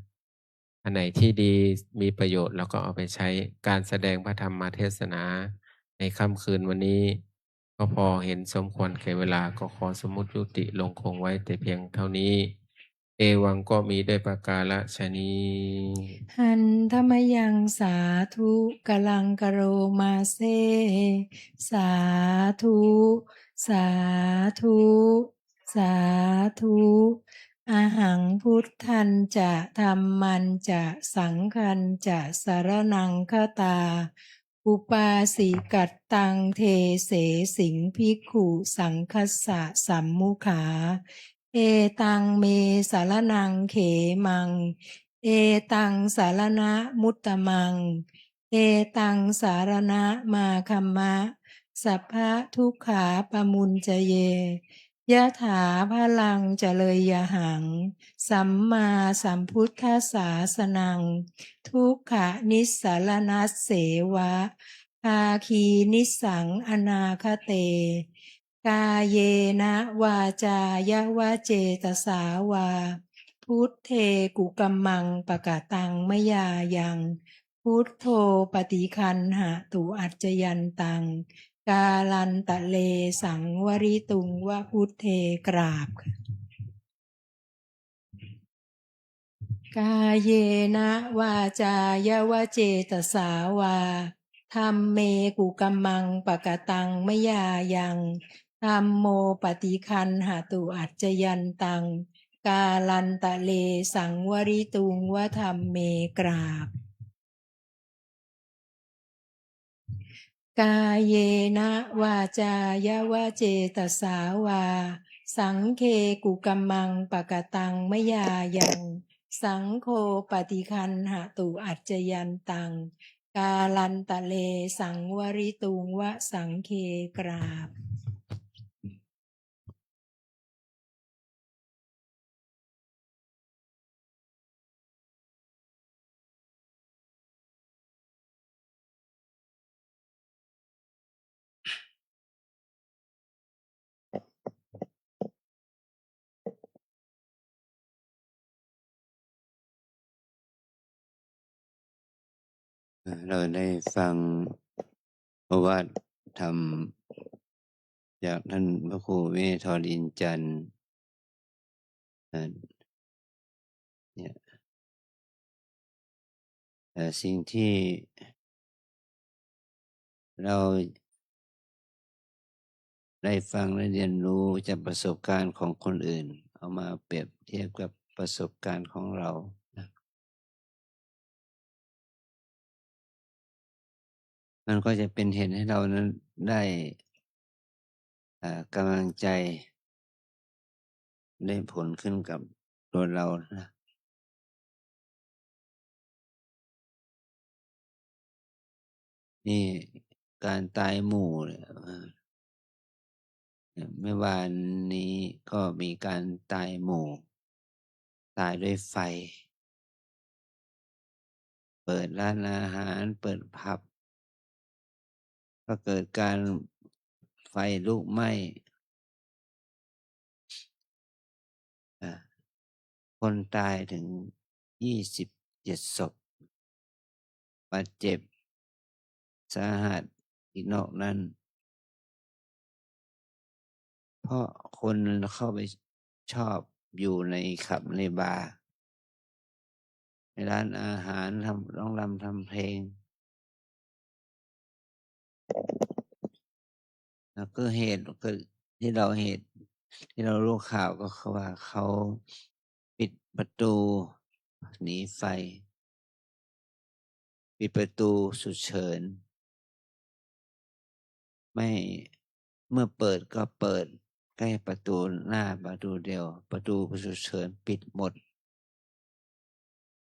อันไหนที่ดีมีประโยชน์เราก็เอาไปใช้การแสดงพระธรรมเทศนา ในค่ำคืนวันนี้ ก็พอเห็นสมควรแก่เวลาก็ขอสมมุติยุติลงคงไว้แต่เพียงเท่านี้ เอวังก็มีด้วยประกาศนี้ หันธรรมยังสาธุกะลังกะโรมาเซ สาธุ สาธุ สาธุอาหังพุทธันจะธัมมันจะสังฆันจะสารนังคตา อุปาสิกัตตังเทเสสิงภิกขุสังคัสสะสัมมุขา เอตังเมสารนังเขมัง เอตังสารณะมุตตมัง เอตังสารณะมาคัมมะ สัพพะทุกขาปมุญจเย ยะถาพลังเจเลยยหัง สัมมาสัมพุทธัสสาสนัง ทุกขนิสสารนัสเสวะ ภาคีนิสสังอนาคเต กาเยนะวาจายะวะเจตสาวา พุทเทกุกัมมังปะกะตังมะยายัง พุทโธปฏิคันหะตุอัจจยันตัง กาลันตะเลสังวริตุงวะพุทเทกราบค่ะกาเยนะวาจายะวะเจตสาวาธัมเมกุกัมมังปะกะตังมะยายังธัมโมปฏิคันหะตุอัจจยันตัง กาลันตะเลสังวริตุงวะธัมเมกราบ กาเยนะวาจายะวะเจตสาวา สังเคกุกัมมังปะกะตังมะยายัง สังโฆปฏิคันหะตุอัจจยันตัง กาลันตะเลสังวริตุงวะสังเคกราบ เราได้ฟังโอวาทธรรมจากท่านพระครูวินัยทรอินทร์จันทร์เนี่ยสิ่งที่เราได้ฟังและเรียนรู้จากประสบการณ์ของคนอื่น เอามาเปรียบเทียบกับประสบการณ์ของเรานะมันก็จะเป็นเหตุให้เรานั้นได้กำลังใจได้ผลขึ้นกับตัวเรานะนี่การตายหมู่เนี่ยเมื่อวานนี้ก็มีการตายหมู่ตายด้วยไฟ เปิดร้านอาหารเปิดผับก็เกิดการไฟลุกไหม้คนตายถึง27 ศพบาดเจ็บสาหัสอีกนอกนั้น เพราะคนเข้าไปชอบอยู่ในขับในบาร์ในร้านอาหารทำร้องรำทำเพลง แล้วก็เหตุก็ที่เรารู้ข่าวก็คือว่าเขาปิดประตูหนีไฟ ปิดประตูฉุกเฉินไม่เมื่อเปิดก็เปิดแค่ประตูหน้าประตูเดียว ประตูฉุกเฉินปิดหมด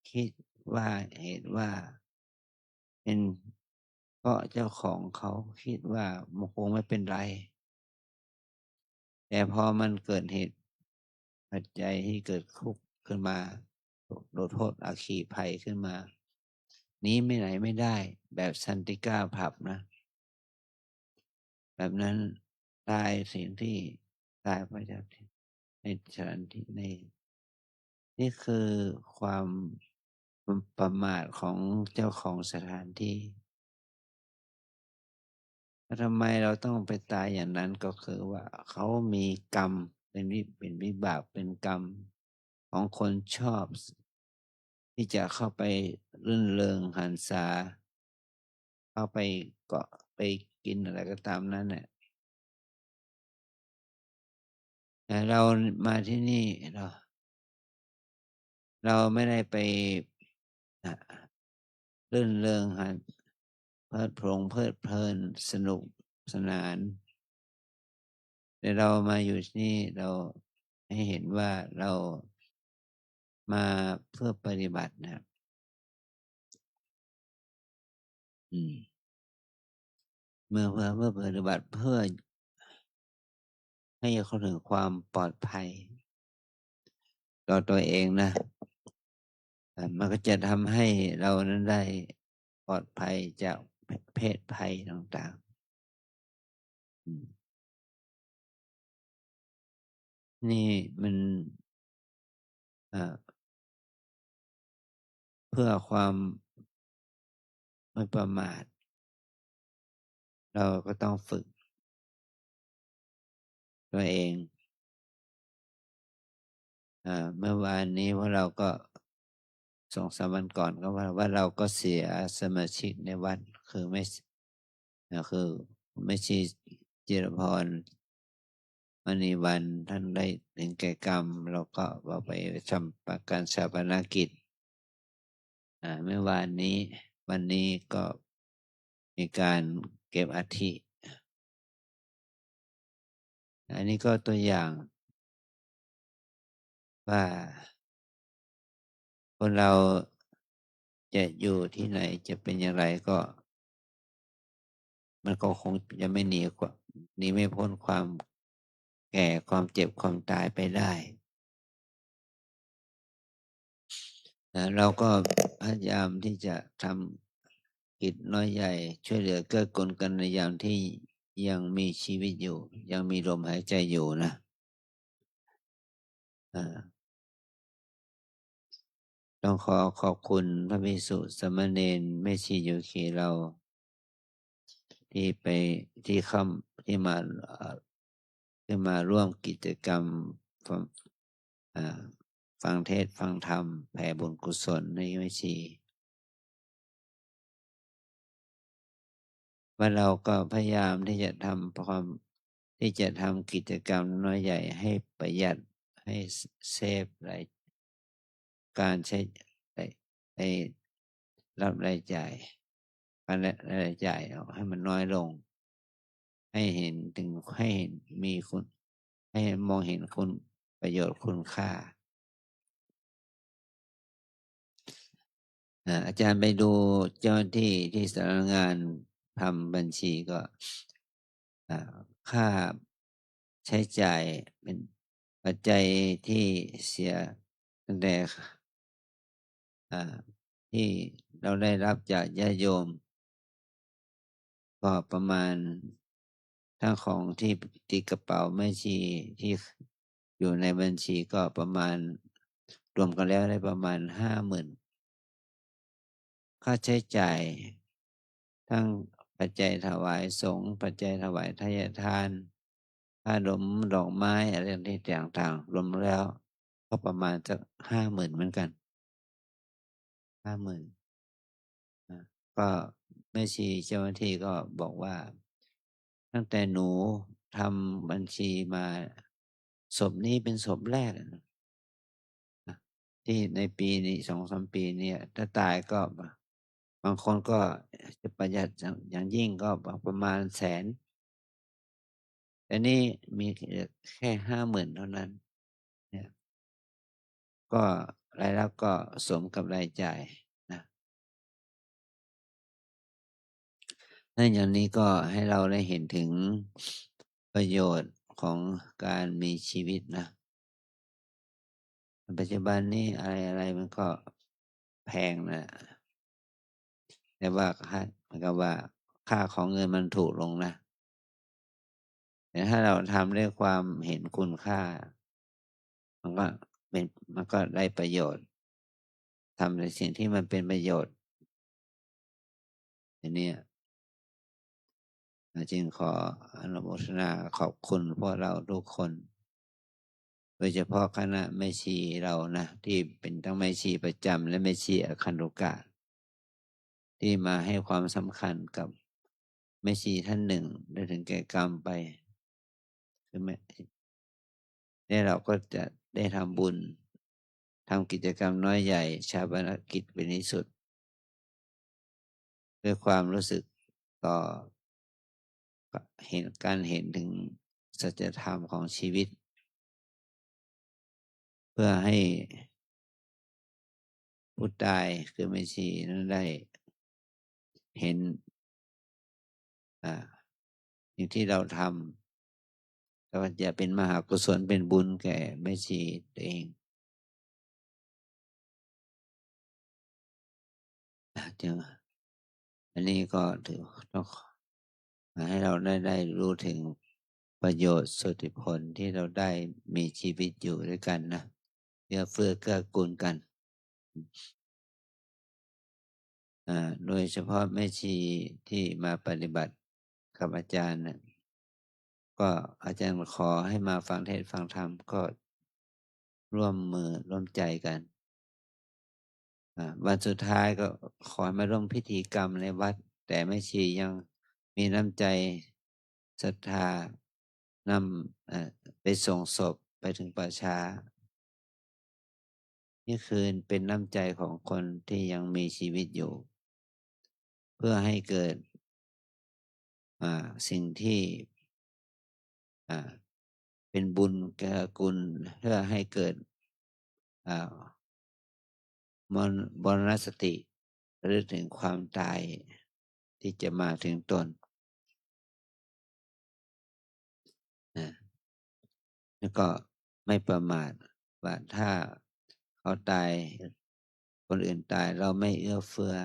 คิดว่าเหตุว่าเป็นเพราะเจ้าของเขาคิดว่ามันคงไม่เป็นไร แต่พอมันเกิดเหตุปัจจัยที่เกิดคุกขึ้นมาโดยโทษอาคีภัยขึ้นมาหนีไม่ไหนไม่ได้แบบซันติก้าผับนะ แบบนั้นตายสิ่งที่ตายไปจากในสถานที่ในนี่คือความประมาทของเจ้าของสถานที่ ทำไมเราต้องไปตายอย่างนั้นก็คือว่าเขามีกรรมเป็นวิบากเป็นกรรมของคนชอบที่จะเข้าไปรื่นเริงหันษาเข้าไปเกาะไปกินอะไรก็ตามนั้นเนี่ยแต่เรามาที่นี่เราไม่ได้ไปอ่ะรื่นเริงหันเพลิดเพลินสนุกสนานแต่เรามาอยู่ที่นี่เราให้เห็นว่าเรามาเพื่อปฏิบัตินะครับเมื่อปฏิบัติเพื่อให้เขาถึงความปลอดภัยต่อตัวเองนะมันก็จะทำให้เรานั้นได้ปลอดภัยจากเพศภัยต่างๆนี่มันเพื่อความไม่ประมาทเราก็ต้องฝึกตัวเองเมื่อวานนี้พวกเราก็2-3 วันก่อนก็ว่าเราก็เสียสมาชิกในวัดคือคือไม่ชีจิรพรมณีวันท่านได้ถึงแก่กรรมเราก็ไปทำประกันชาปนกิจเมื่อวานนี้วันนี้ก็มีการเก็บอัฐิอันนี้ก็ตัวอย่างว่าคนเราจะอยู่ที่ไหนจะเป็นอย่างไรก็มันก็คงจะไม่หนีไม่พ้นความแก่ความเจ็บความตายไปได้เราก็พยายามที่จะทำกิจน้อยใหญ่ช่วยเหลือเกื้อกูลกันในยามที่ยังมีชีวิตอยู่ยังมีลมหายใจอยู่นะต้องขอบคุณพระภิกษุสามเณรแม่ชีโยคีเราที่ไปที่มาร่วมกิจกรรมฟังเทศน์ฟังธรรมแผ่บุญกุศลในแม่ชีว่าเราก็พยายามที่จะทำกิจกรรมน้อยใหญ่ให้ประหยัดให้เซฟการใช้รับรายจ่ายการรายจ่ายให้มันน้อยลงให้เห็นมีคุณให้มองเห็นคุณประโยชน์คุณค่าอาจารย์ไปดูเจ้าหน้าที่สำนักงานทำบัญชีก็ค่าใช้จ่ายเป็นปัจจัยที่เสียตั้งแต่ที่เราได้รับจากญาติโยมก็ประมาณทั้งของที่ติดกระเป๋าแม่ชีที่อยู่ในบัญชีก็ประมาณรวมกันแล้วได้ประมาณ 50,000ค่าใช้จ่ายทั้งปัจจัยถวายสงฆ์ปัจจัยถวายทายทานค่าดอกไม้อะไรที่ต่างๆรวมแล้วก็ประมาณสัก 50,000เหมือนกัน 50,000ก็แม่ชีเจ้าหน้าที่ก็บอกว่าตั้งแต่หนูทำบัญชีมาศพนี้เป็นศพแรกที่ในปีนี้2-3 ปีเนี่ยถ้าตายก็บางคนก็จะประหยัดอย่างยิ่งก็ประมาณ100,000แต่นี่มีแค่ 50,000เท่านั้นเนี่ยก็รายรับก็สมกับรายจ่ายนะนั่นอย่างนี้ก็ให้เราได้เห็นถึงประโยชน์ของการมีชีวิตนะปัจจุบันนี้อะไรมันก็แพงนะแต่ว่าเหมือนกับว่าค่าของเงินมันถูกลงนะแต่ถ้าเราทำด้วยความเห็นคุณค่ามันก็ได้ประโยชน์ทำในสิ่งที่มันเป็นประโยชน์อันนี้ จึงขออนุโมทนาขอบคุณพวกเราทุกคน โดยเฉพาะคณะแม่ชีเรานะที่เป็นทั้งแม่ชีประจำและแม่ชีอคันตุกะที่มาให้ความสำคัญกับแม่ชีท่านหนึ่งได้ถึงแก่กรรมไปคือแม่เนี่ยเราก็จะได้ทำบุญทำกิจกรรมน้อยใหญ่ชาปนกิจเป็นที่สุดด้วยความรู้สึกต่อเห็นถึงสัจธรรมของชีวิต เพื่อให้ผู้ตายคือแม่ชีนั้นได้เห็นสิ่งที่เราทำแล้วก็จะเป็นมหากุศลเป็นบุญแก่แม่ชีตัวเองจึงอันนี้ก็ถือต้องให้เราได้รู้ถึงประโยชน์สุทธิผลที่เราได้มีชีวิตอยู่ด้วยกันนะเอื้อเฟื้อเกื้อกูลกันโดยเฉพาะแม่ชีที่มาปฏิบัติกับอาจารย์นะก็อาจารย์ขอให้มาฟังเทศน์ฟังธรรมก็ร่วมมือร่วมใจกันวันสุดท้ายก็ขอให้มาร่วมพิธีกรรมในวัดแต่แม่ชียังมีน้ำใจศรัทธานำไปส่งศพไปถึงป่าช้านี่คือเป็นน้ำใจของคนที่ยังมีชีวิตอยู่ เพื่อให้เกิดสิ่งที่เป็นบุญแก่กุลเพื่อให้เกิดมรณสติหรือถึงความตายที่จะมาถึงตนแล้วก็ไม่ประมาทว่าถ้าเขาตายคนอื่นตายเราไม่เอื้อเฟื้อ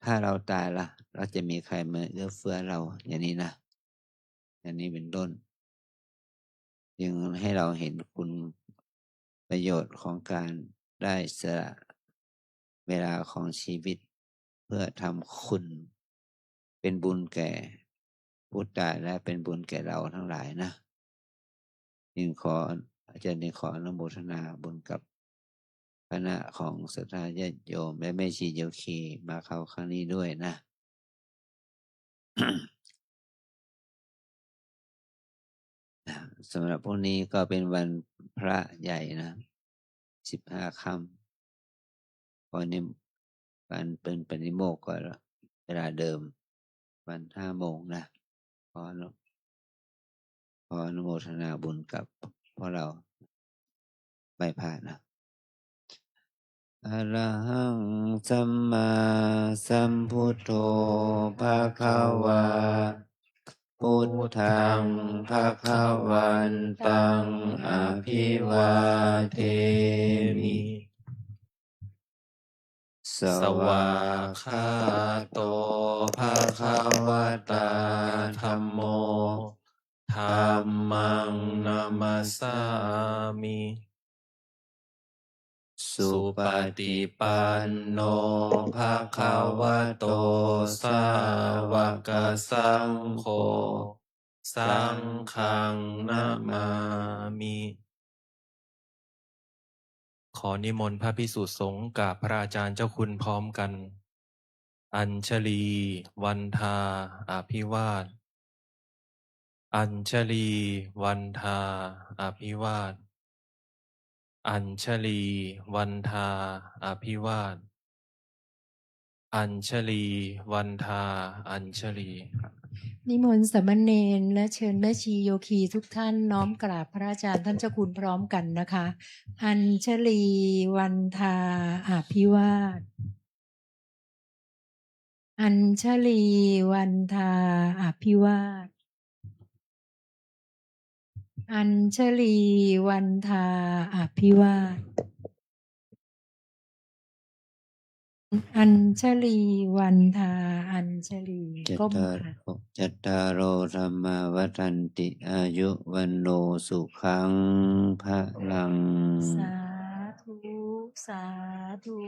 ถ้าเราตายล่ะเราจะมีใครมาเอื้อเฟื้อเราอย่างนี้นะอย่างนี้เป็นต้นจึงให้เราเห็นคุณประโยชน์ของการได้สละเวลาของชีวิตเพื่อทำคุณเป็นบุญแก่ผู้ตายและเป็นบุญแก่เราทั้งหลายนะจึงขออาจารย์ขออนุโมทนาบุญกับคณะของศรัทธาญาติโยมและแม่ชีโยคีมาเข้าครั้งนี้ด้วยนะ สำหรับพวกนี้ก็เป็นวันพระใหญ่นะ15 ค่ำพอนี้การเป็นปณิโมกข์ก็เวลาเดิมวัน5 โมงนะขออนุโมทนาบุญกับพวกเราไม่พลาดนะอะระหังสัมมาสัมพุทโธภะคะวาพุทธังภะคะวันตังอภิวาเทมิ สวากขาโตภะคะวะตาธัมโมธัมมังนามัสสามิสุปฏิปันโนภะคะวะโตสาวกสังโฆสังฆังนามามิ ขอนิมนต์พระภิกษุสงฆ์กับพระอาจารย์เจ้าคุณพร้อมกัน อัญชลี วันทา อภิวาท อัญชลี วันทา อภิวาท อัญชลี วันทา อภิวาท อัญชลี วันทา อัญชลี นิมนต์สามเณรและเชิญแม่ชีโยคีทุกท่านน้อมกราบพระอาจารย์ท่านเจ้าคุณพร้อมกันนะคะ อัญชลี วันทา อภิวาท อัญชลี วันทา อภิวาท อัญชลี วันทา อภิวาท อัญชลี วันทา อัญชลีก้มค่ะ จัตตารโอธรรมาวัฏันติอายุวันโนสุขังพลัง สาธุ สาธุ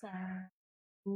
สาธุ